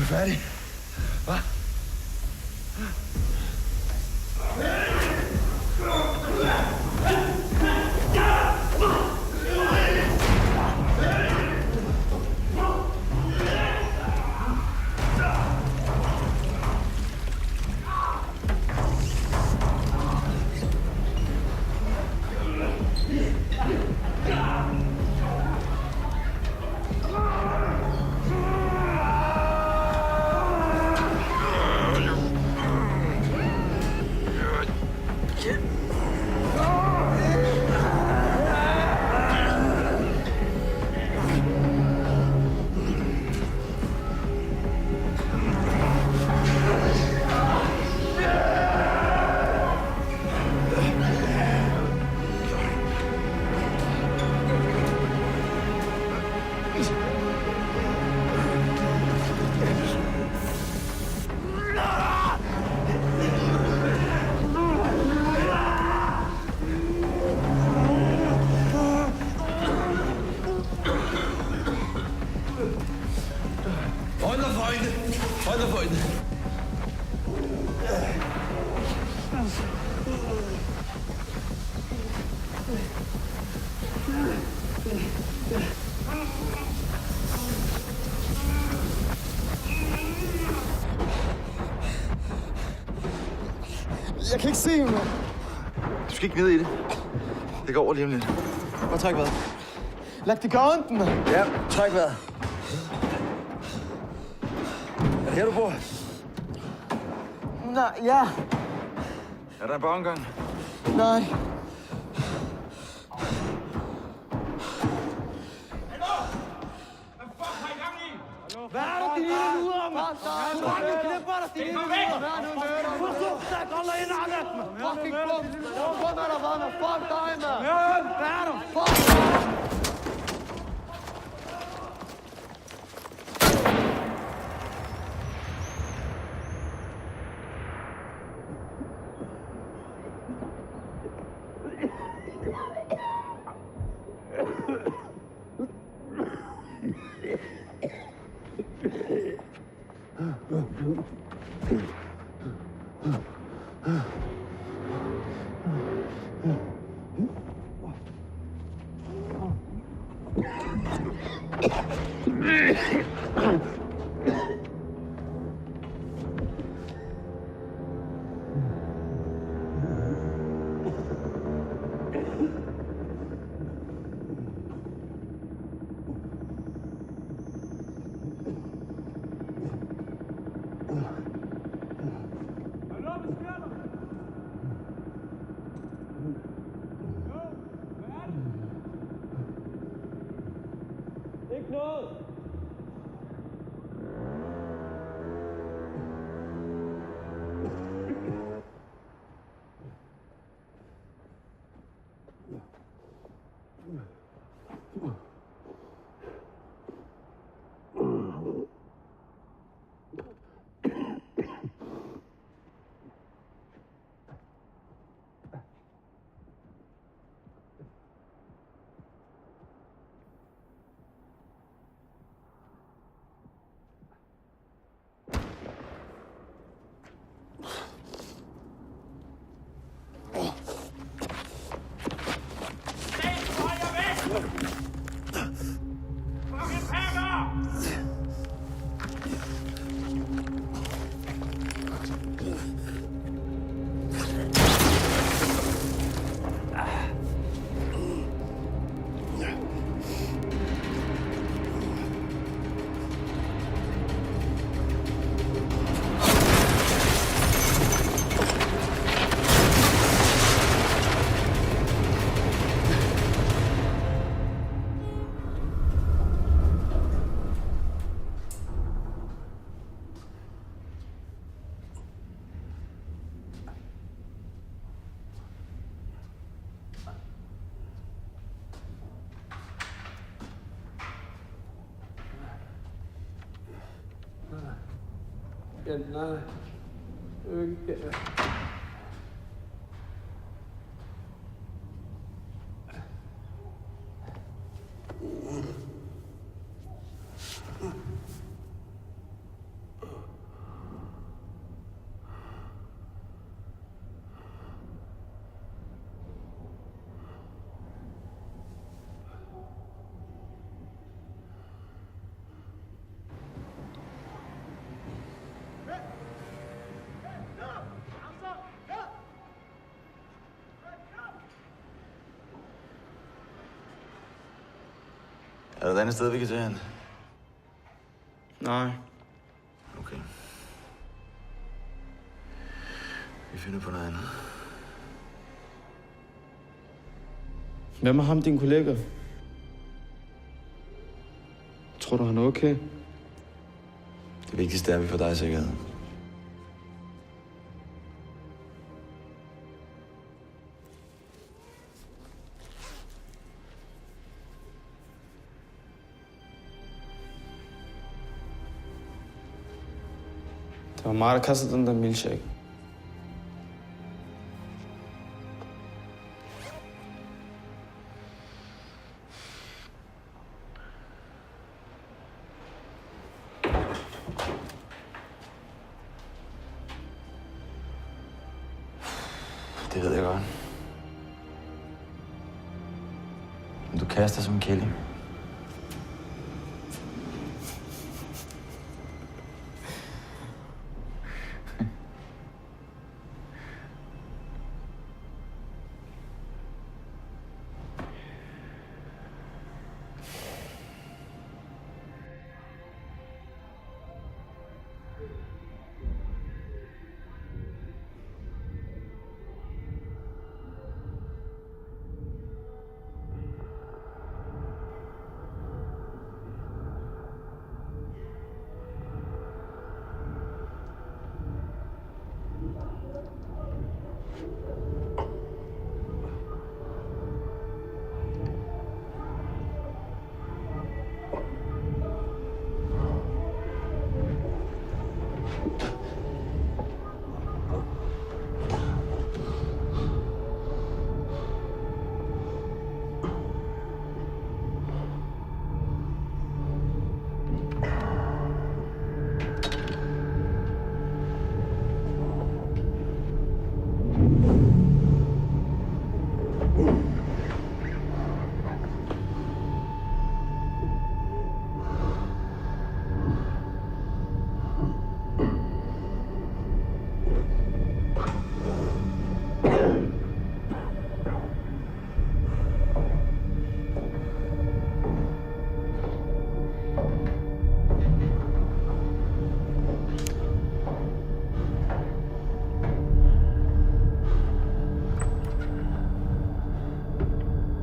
vi færdige? Hvad? Jeg kan ikke se, mand. Du skal ikke ned i det. Det går over lige om lidt. Bare træk vejret. Lad det gøre ondt, mand. Ja, træk vejret. Er det her, du bor? Nej, ja. Er der en bagomgang? Nej. Hvad er det, de lille luder, mand? Fucking knipper dig, de lille luder! Forstå dig, hold dig ind og andet, mand! Fucking klub! Hvor er der været, mand? Fuck dig, mand! Hvad er der? Fuck dig! Ikke noget! Ja, nej. Ikke. der et andet sted, vi kan tage hen? Nej. Okay. Vi finder på noget andet. Hvad med ham, din kollega? Tror du, han er okay? Det vigtigste er, at vi får dig i sikkerhed. Det var mig, der kastede den der milkshake. Det ved jeg godt. Men du kaster som en kælling.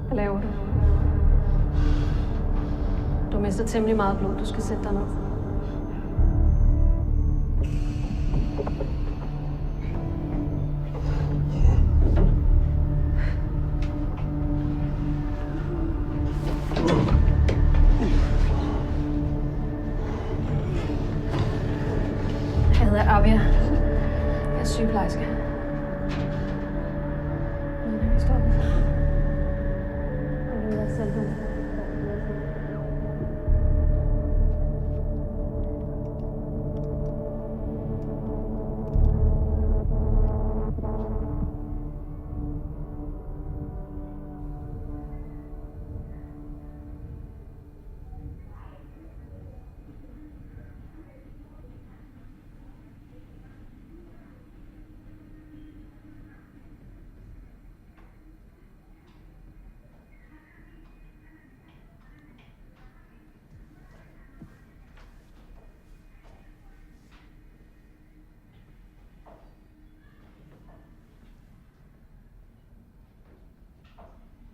Hvad laver du? Du mister temmelig meget blod. Du skal sætte dig ned. Jeg hedder Abia. Jeg er sygeplejerske.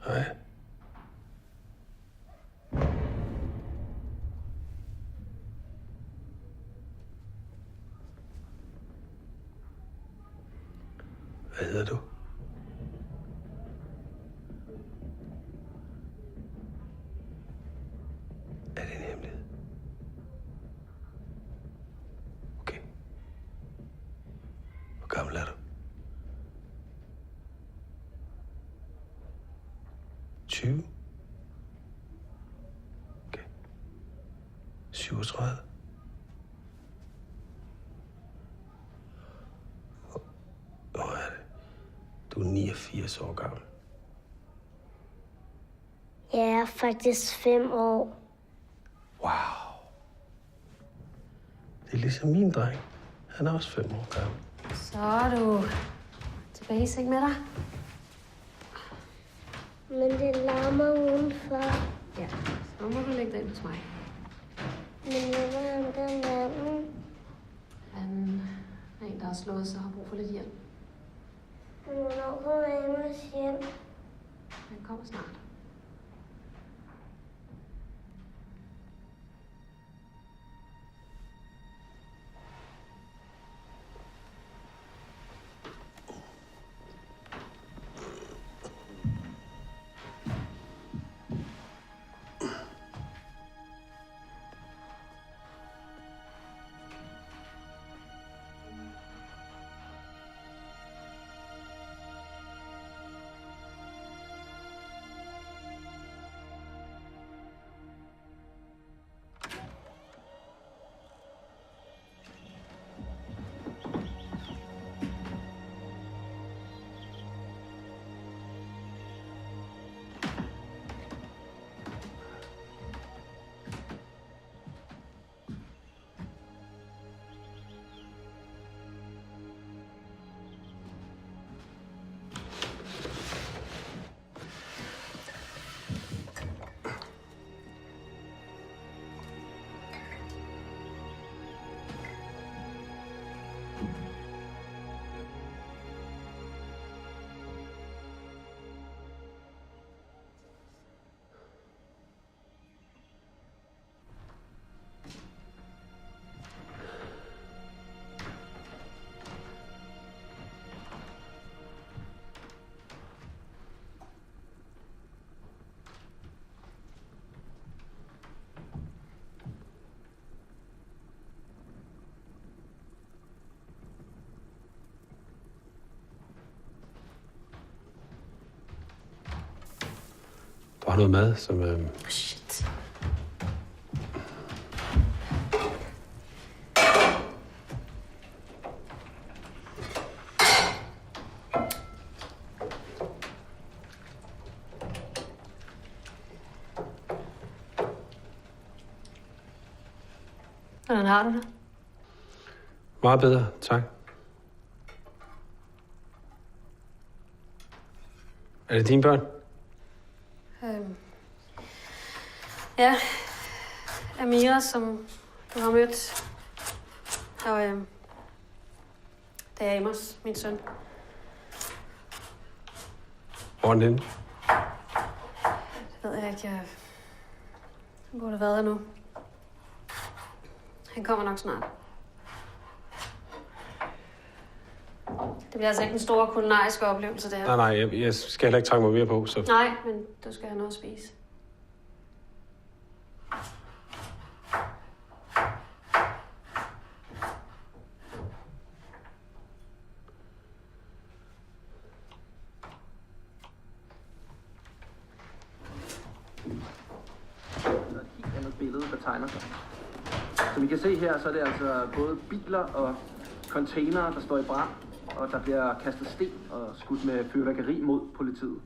Hej. Hvad hedder du? Er det en hemmelighed? Okay. Hvor gammel er du? 20? Okay. 37? Hvor er det? Du er 89 år gammel. Jeg er faktisk 5 år. Wow. Det er ligesom min dreng. Han er også 5 år gammel. Så er du tilbage i seng med dig. Men det larmer udenfor. Ja. Nu må du lægge dig ind hos mig. Men hvad var han den manden? Han er en, der har slået sig og har brug for lidt hjælp. Men hvornår kommer Amos hjem? Han kommer snart. Du har noget mad, som... Shit. Hvordan har du det? Meget bedre, tak. Er det dine børn? Ja, Amira, som du har mødt. Og det er Amos, min søn. Hvor er den henne? Det ved jeg ikke. Han burde have været her nu. Han kommer nok snart. Det bliver altså ikke en stor kulinarisk oplevelse, det her. Nej, jeg skal heller ikke trænge mig mere på, så... Nej, men du skal have noget at spise. Billede, der tegner sig. Som I kan se her, så er det altså både biler og containere, der står i brand, og der bliver kastet sten og skudt med fyrværkeri mod politiet.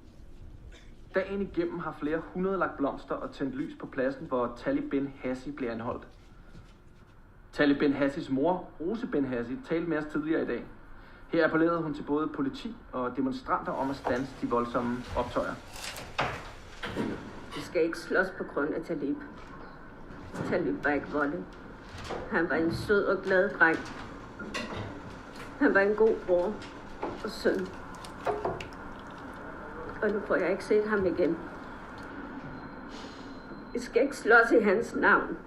Dagen igennem har flere hundrede lagt blomster og tændt lys på pladsen, hvor Talib Ben-Hassi blev anholdt. Talib Ben-Hassis mor, Rose Ben-Hassi, talte med os tidligere i dag. Her appellerede hun til både politi og demonstranter om at standse de voldsomme optøjer. Vi skal ikke slås på grund af Talib. Talib var ikke voldelig. Han var en sød og glad dreng. Han var en god bror og søn. Og nu får jeg ikke set ham igen. Vi skal ikke slås i hans navn.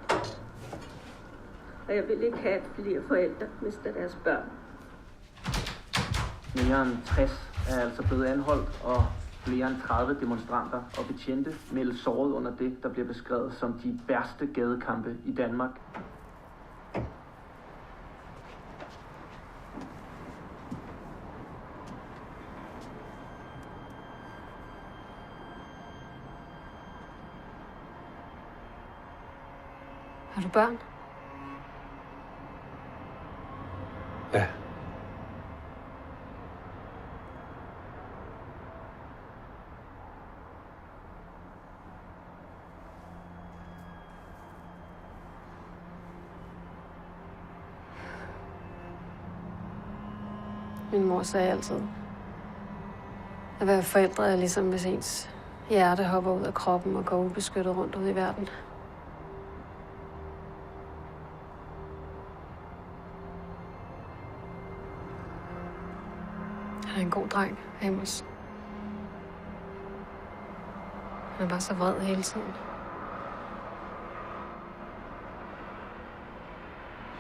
Og jeg vil ikke have, at flere forældre mister deres børn. Mere end 60 er altså blevet anholdt, og flere end 30 demonstranter og betjente meldes såret under det, der bliver beskrevet som de værste gadekampe i Danmark. Har du børn? Ja. Min mor sagde altid, at være forældre er ligesom hvis ens hjerte hopper ud af kroppen og går ubeskyttet rundt ud i verden. Han er en god dreng, Amos. Han er bare så vred hele tiden.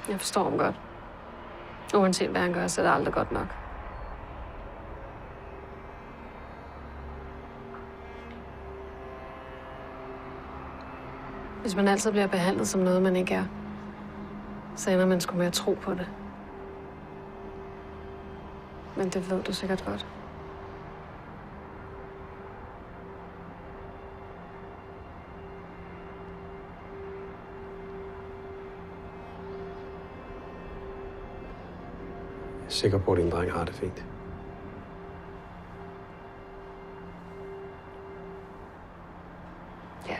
Jeg forstår ham godt. Uanset hvad han gør, så er det aldrig godt nok. Hvis man altid bliver behandlet som noget, man ikke er, så ender man sgu med at tro på det. Men det ved du sikkert godt. Jeg er sikker på, at din dreng har det fint. Ja.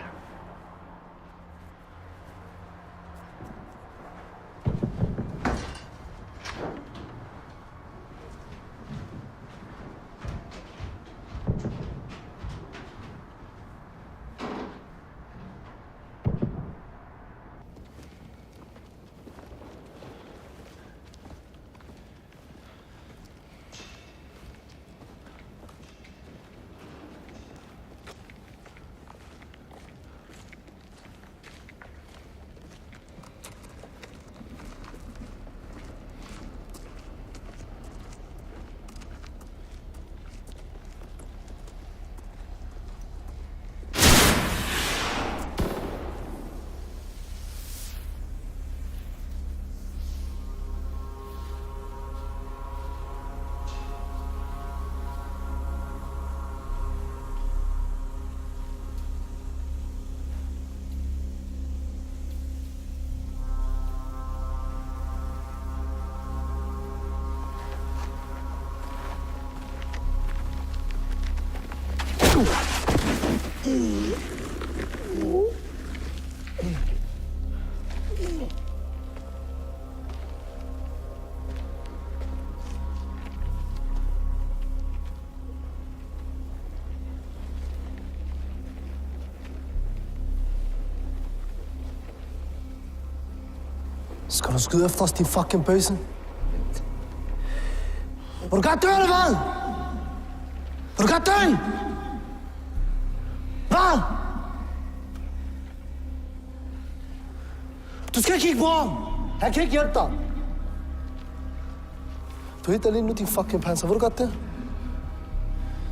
Skal du skyde efter os, din fucking bøsse? Vil du godt dø, eller hvad? Vil du godt dø? Hvad? Du skal ikke kigge på ham. Han kan ikke hjælpe dig. Du er helt alene nu, din fucking panser. Vil du godt det?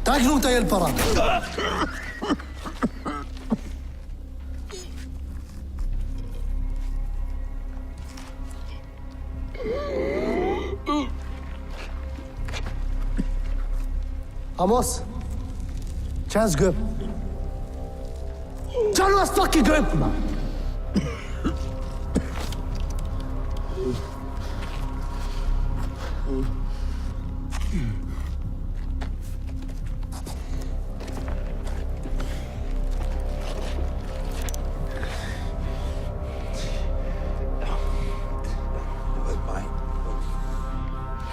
Der er ikke nogen, der hjælper dig. Amos, chance göp. Can was fucking göp, man.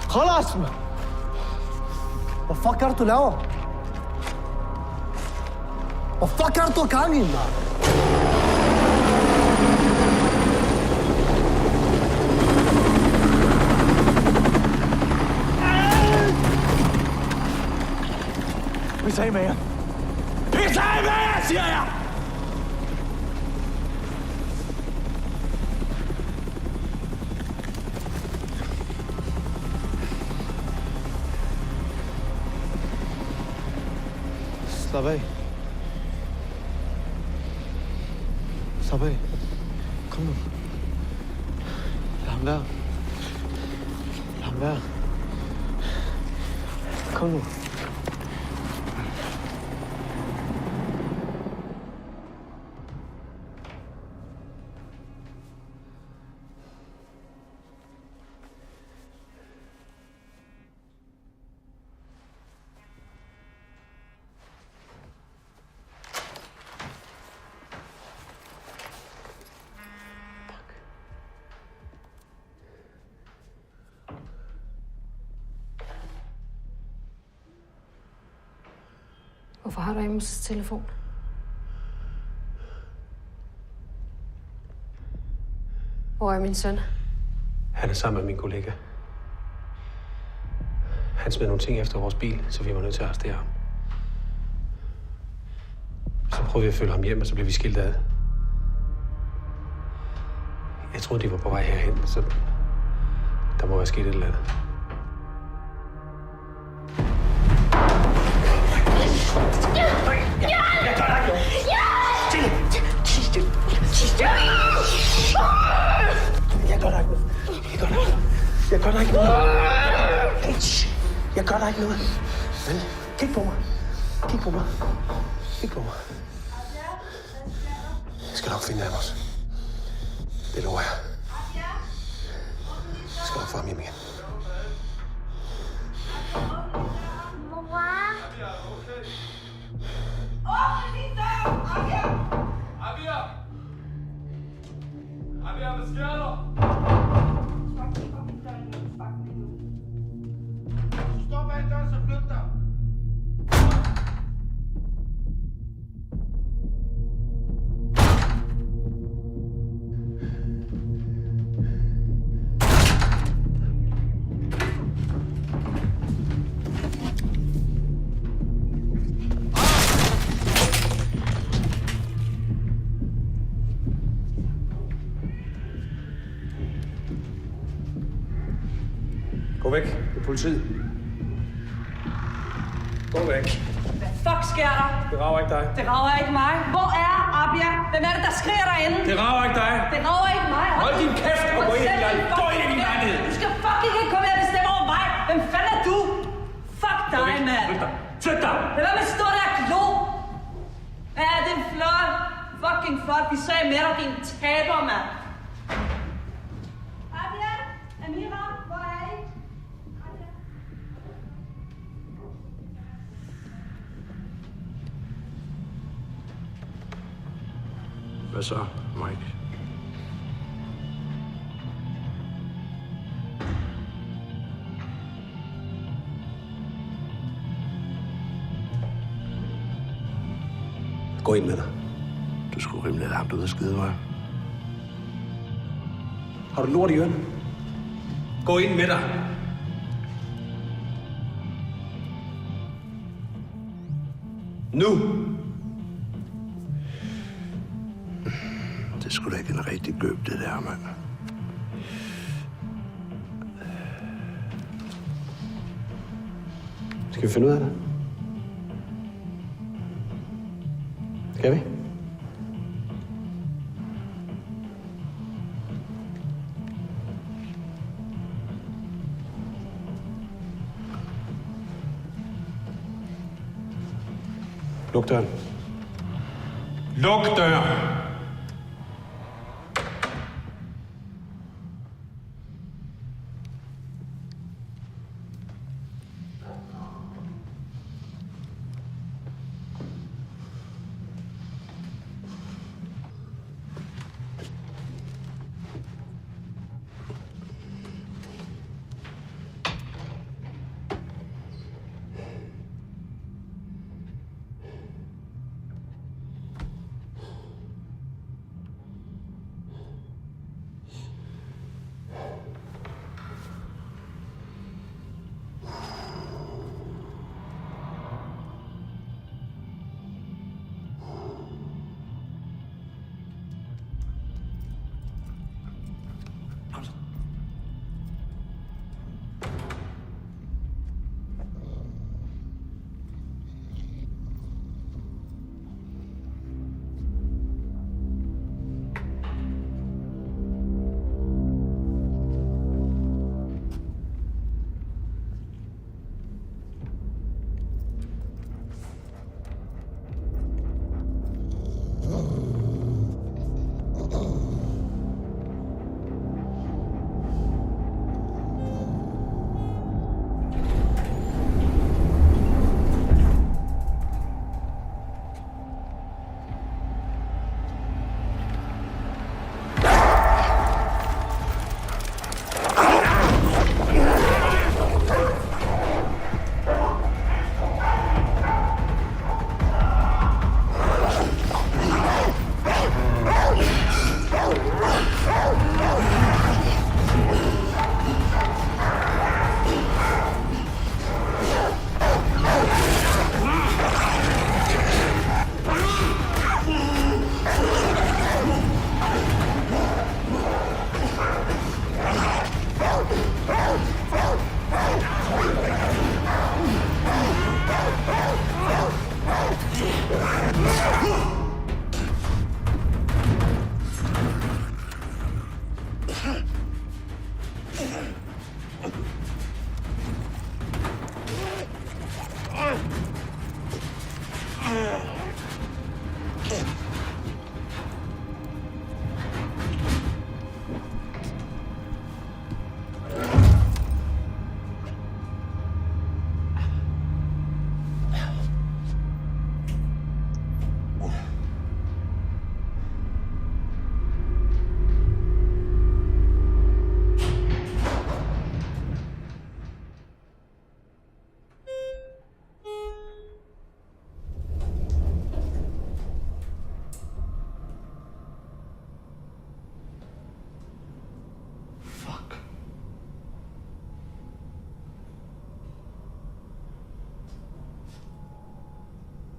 خلاص man. Hvad fuck er det, du laver? Hvad fuck er det, du har gang i, mand? Vi tager med jer. Vi tager med jer, siger jeg! Slap af. Slap af. Kom nu. Lad ham være. Lad ham være. Kom nu. Hvorfor har du Amos' telefon? Hvor er min søn? Han er sammen med min kollega. Han smed nogle ting efter vores bil, så vi var nødt til at arrestere ham. Så prøvede vi at følge ham hjem, og så blev vi skilt ad. Jeg troede, de var på vej herhen, så der må være sket et eller andet. Jeg gør dig ikke noget. Jeg gør dig ikke noget. Jeg gør dig ikke noget. Jeg gør dig ikke noget. Vel, kig på mig. Kig på mig. Kig på mig. Jeg skal nok finde Amos. Det lover jeg. Jeg skal nok få ham hjem igen. Abia, hvad sker der? Stop bag døren, så flyt dig. Gå væk. Det er politiet. Gå væk. Hvad fuck sker der? Det rager ikke dig. Det rager ikke mig. Hvor er Abia? Hvem er det, der skriger derinde? Det rager ikke dig. Det rager ikke mig. Hold din kæft og gå ind i din lejlighed. Gå ind i din lejlighed. Du skal fucking ikke komme her og bestemme over mig. Hvem fanden er du? Fuck dig, mand. Flyt dig. Flyt dig. Lad være med at stå der og glo. Ja, det er flot. Fucking flot. Vi sagde med dig, din taber, mand. Abia? Amira? Hvor er I? Hvad så, Mike? Gå ind med dig. Du skulle rimelig langt ud af skide, hva'? Har du lort i ørene? Gå ind med dig. Nu! Det er sgu da ikke en rigtig gøb, det der, mand. Skal vi finde ud af det? Skal vi? Luk døren. Luk døren!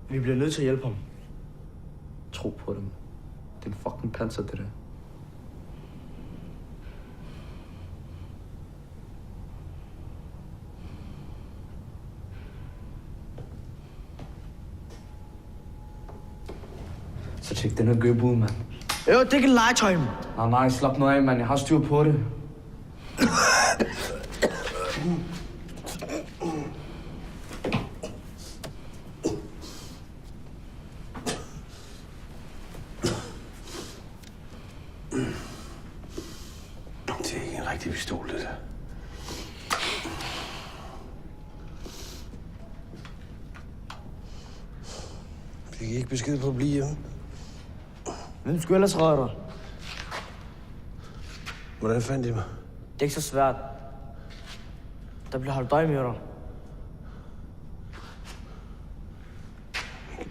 Vi bliver nødt til at hjælpe ham. Tro på dem. Det er en fucking panser, det der. Så tjek den her gøb ud, mand. Jo, det er ikke legetøj. Nej, slap nu af, mand. Jeg har styr på det. Det er ikke en rigtig pistol, det der. Fik I ikke besked på at blive hjemme? Hvem skulle ellers røre dig? Hvordan fandt I mig? Det er ikke så svært. Der bliver holdt øje med dig.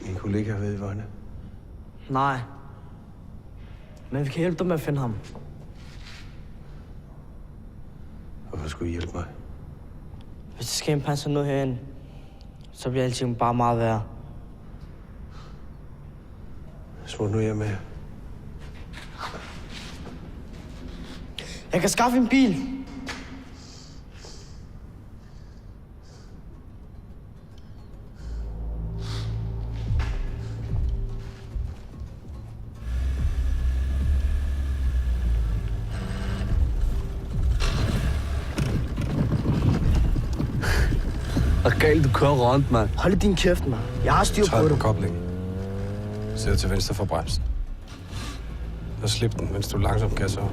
Min kollega har været i Vejle. Nej. Men vi kan hjælpe dig med at finde ham. Hvorfor skulle I hjælpe mig? Hvis der sker en panser noget herinde, så bliver alting bare meget værre. Smut nu hjem med. Jeg kan skaffe en bil. Hvad galt, du kører rundt, mand? Hold din kæft, mand. Jeg har styr på Træd det. på koblingen. Sæt til venstre for bremsen. Og slip den, mens du langsomt gasser op.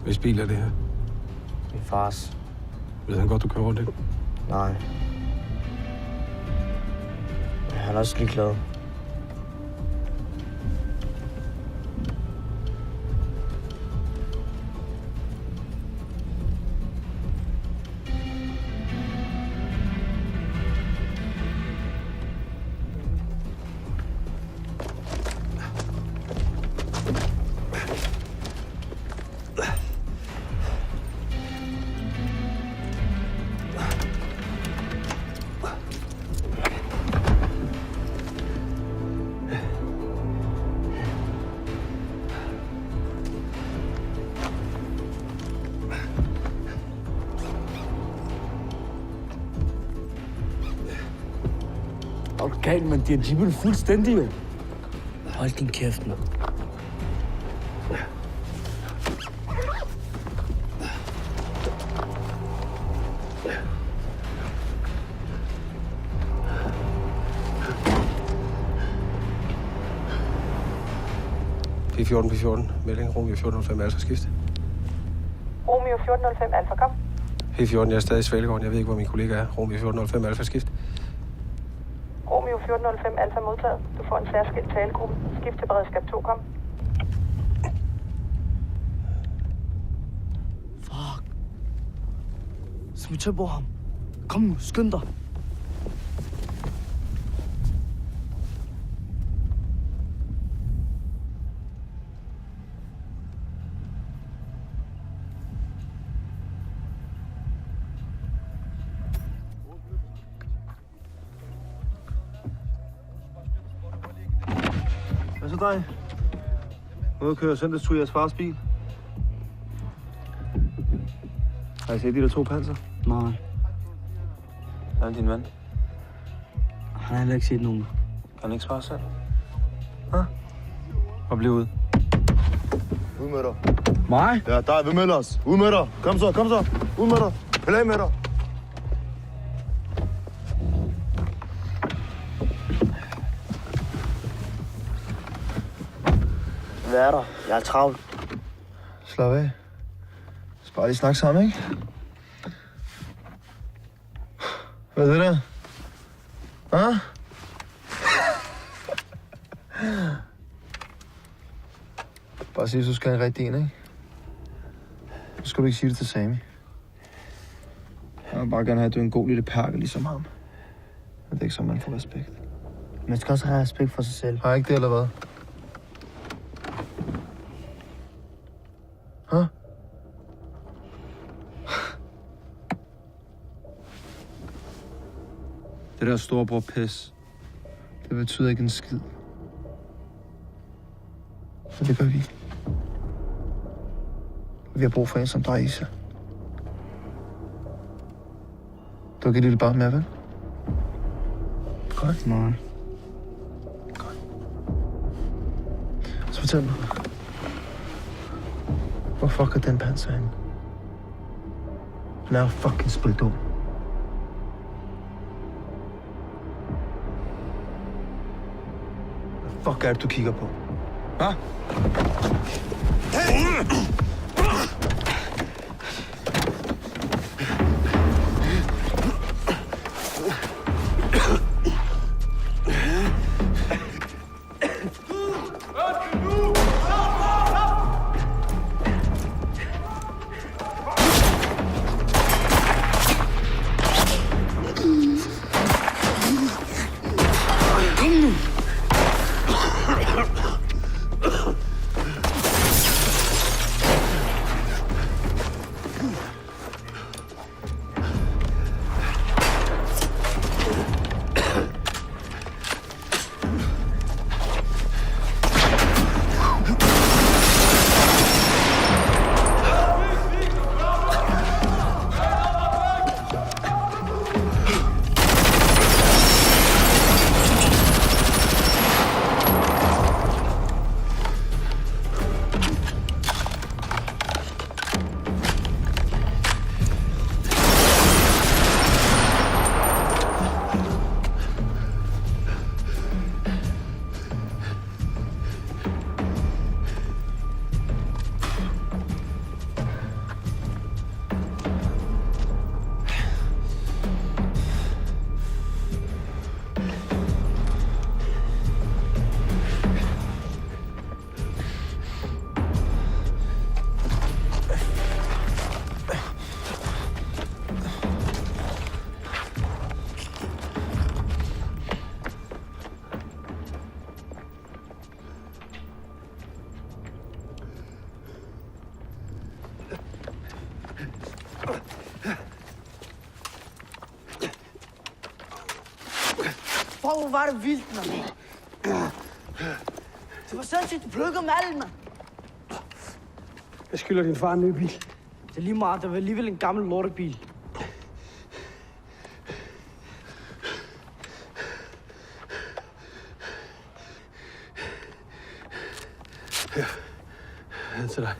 Hvis bil er det her? Min fars. Ved han godt, du kører rundt, ikke? Nej. Men han er også ligeglad. Okay, men de har jibbet fuldstændig, jo. Hold din kæft, mand. P14, melding, Romeo 1405, Alfa skift. Romeo 1405 Alfa, kom. P14, jeg er stadig i Svalegården, jeg ved ikke, hvor min kollega er. Romeo 1405, Alfa skift. Romeo 1405 Alfa modtaget. Du får en særskilt talegruppe. Skift til beredskab 2, kom. Fuck. Smid tøj på ham. Kom nu, skynd dig. Hvad så dig? Ude at køre søndagstur i jeres fars bil. Har I set de der 2 panser? Nej. Hvad er din ven? Han har heller ikke set nogen. Kan han ikke svare selv? Hæ? Og blive ude. Ud med dig. Mig? Ja, dig. Hvem ellers? Ud med dig. Kom så, kom så. Ud med dig. Pille af med dig. Hvad er der? Jeg er travlt. Slap af. Så bare lige snakke sammen, ikke? Hvad er det der? Hå? Bare sige, at du skal have en rigtig en, ikke? Så skal du ikke sige det til Sami. Jeg vil bare gerne have, at du er en god lille perker, ligesom ham. Men det er ikke så, man får respekt. Man skal også have respekt for sig selv. Har jeg ikke det, eller hvad? Hå? Det der storebror pis. Det betyder ikke en skid. Så det gør vi. Vi har brug for en som dig, Isa. Du har ikke et lille barn med, vel? Godt. Nej. Godt. Så fortæl mig. Hvor fuck er den panser henne? Han er jo fucking spildum. Hvad fuck er det, du kigger på? Hva? Hvor var det vildt, mand. Det var sindssygt, du plukkede med alle, mand. Jeg skylder din far en ny bil. Det er lige meget, det var alligevel en gammel lortebil. Her. Hen til dig.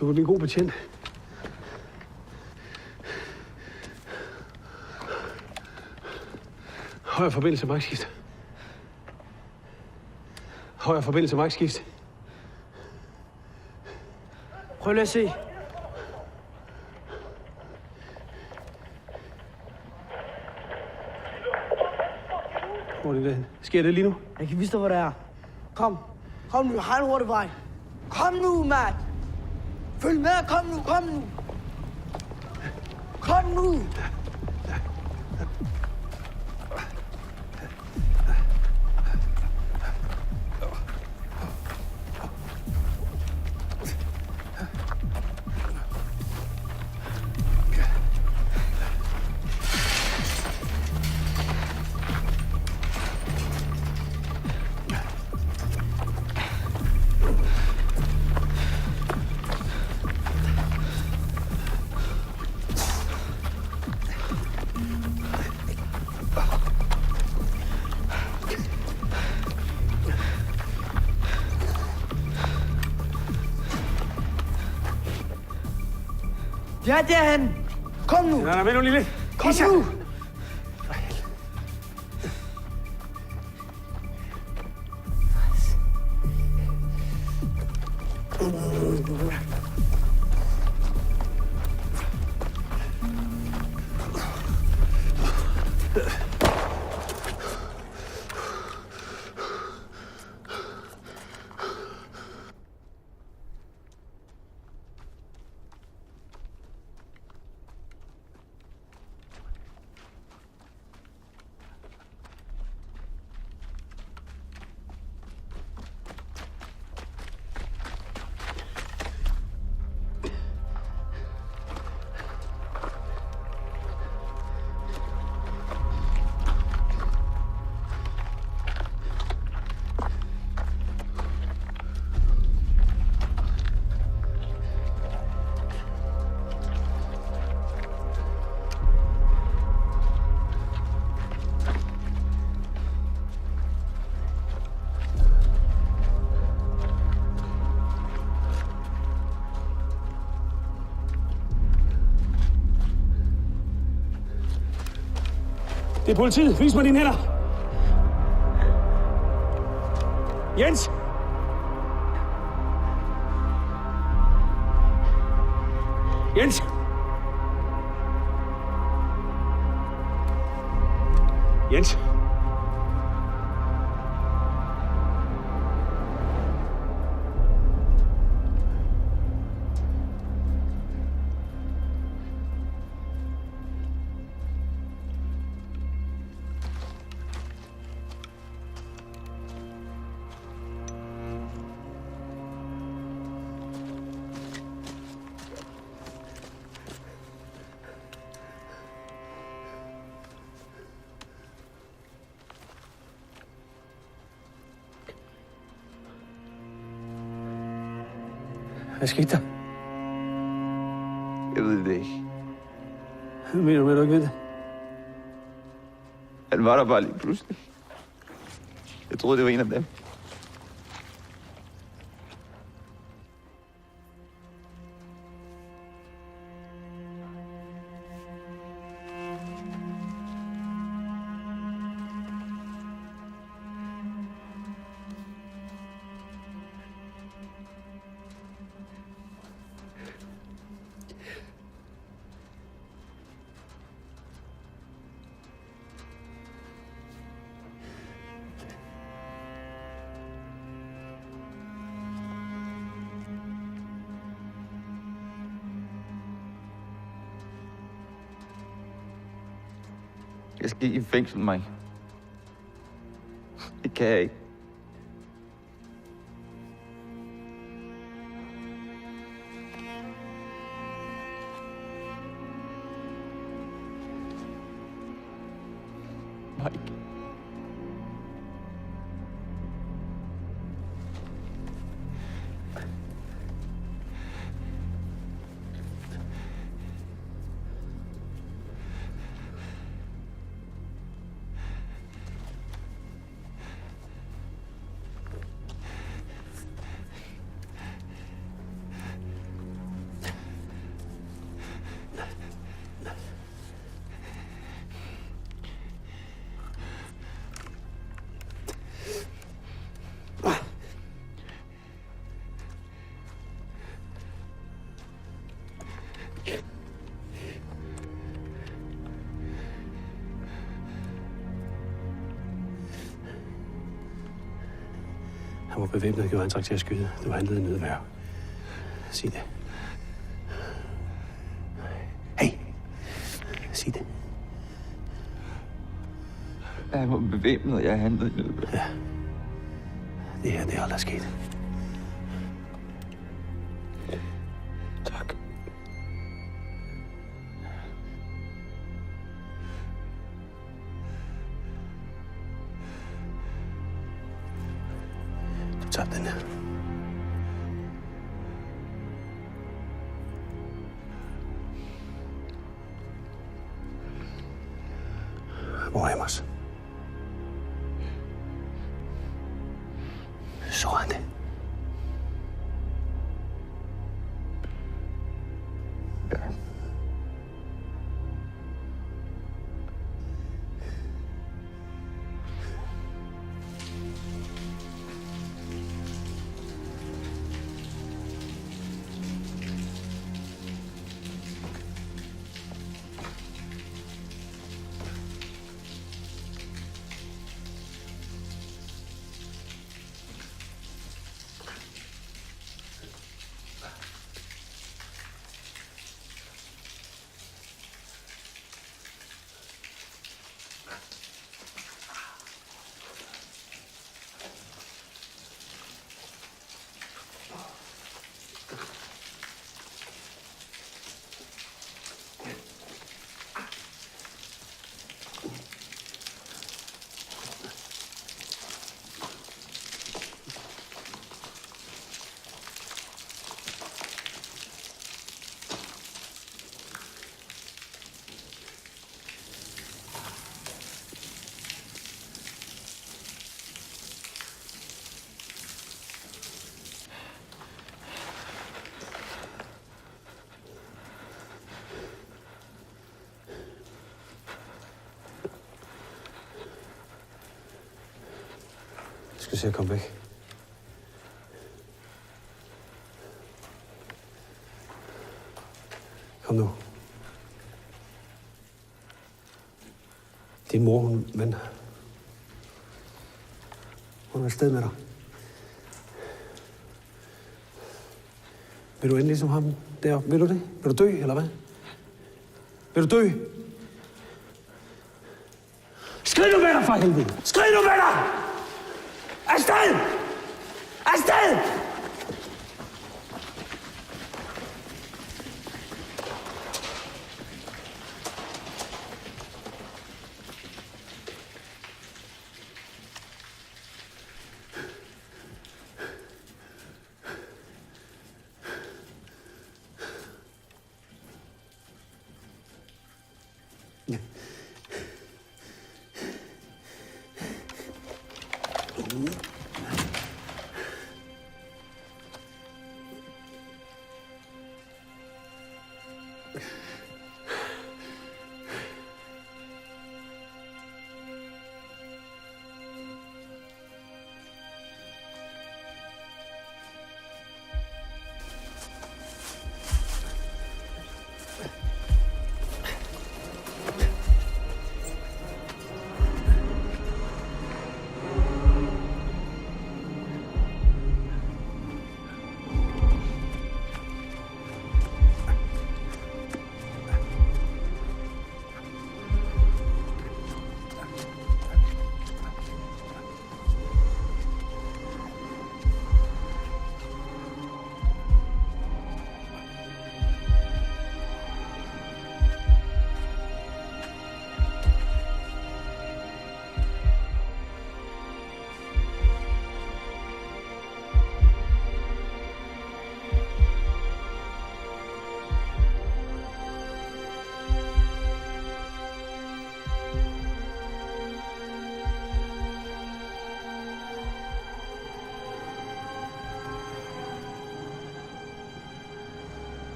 Du kan blive en god betjent. Højre forbindelse magtskift. Højre forbindelse magtskift. Prøv lige at se. Hvor er det? Sker det lige nu? Jeg kan vise dig, hvor det er. Kom. Kom nu, jeg har en hurtig vej. Kom nu, mand. Følg med, kom nu, kom nu. Kom nu. Jeg er derhen. Kom nu. Nej, vent nu, lille. Kom nu. Det er politiet. Vis mig dine hænder. Jens! Jens! Jens! Hvad skete der? Jeg ved det ikke. Hvad mener du med, at du ikke ved det? Han var der bare lige pludselig. Jeg troede, det var en af dem. Jeg skal ikke i fængsel, Mike. Det kan jeg ikke. Mike. Han var bevæbnet og gjorde ansigt til at skyde. Det var handlet i nødværv. Sig det. Hey! Sig det. Han var bevæbnet, og jeg handlede i nødværv. Ja. Det her, det er aldrig sket. Tak. Du tager den her. Hvor er Amos? Så han det. Ja. skal se at komme væk. Kom nu. Din mor, hun er afsted med dig. Vil du ende ligesom ham deroppe? Vil du det? Vil du dø, eller hvad? Vil du dø? Skrid nu med dig, for helvede! Skrid nu med dig! Afsted! Afsted!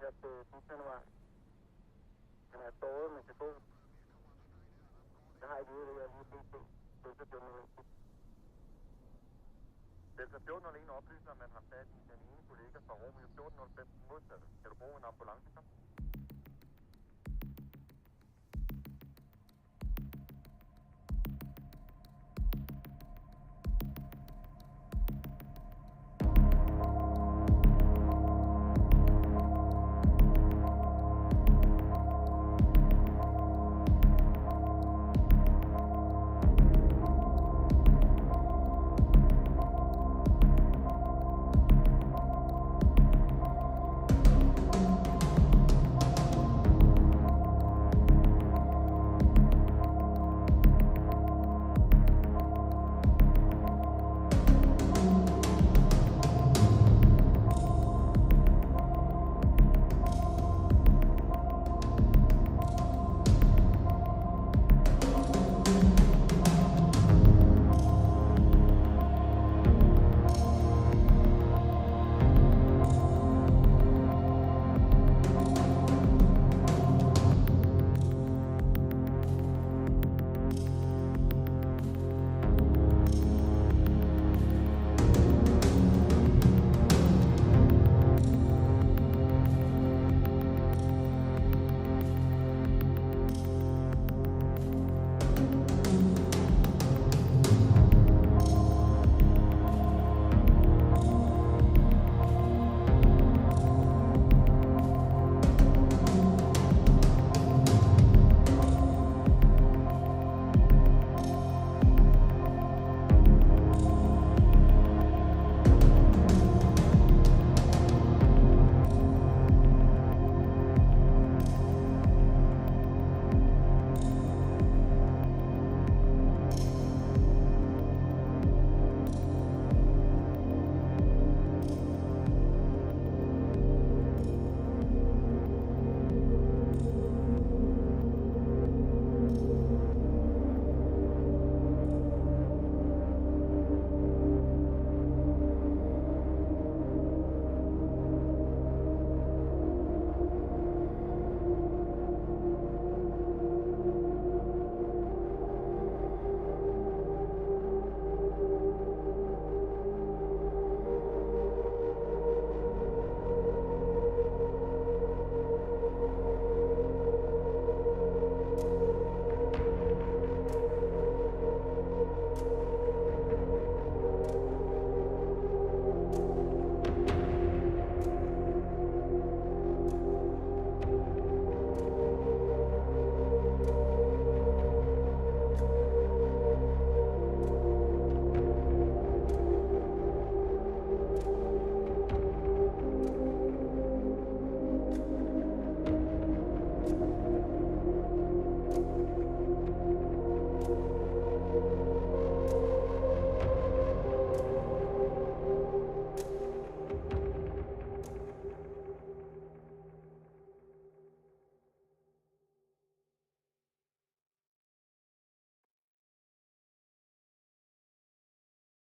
her på Busjanuar. Han er båret med til båd. Jeg har ikke ude, at jeg lige pt. Delta 1401. Delta 1401 oplyser, at man har fat i den ene kollega fra Romeo 1405 modtaget. Kan du bruge en ambulance?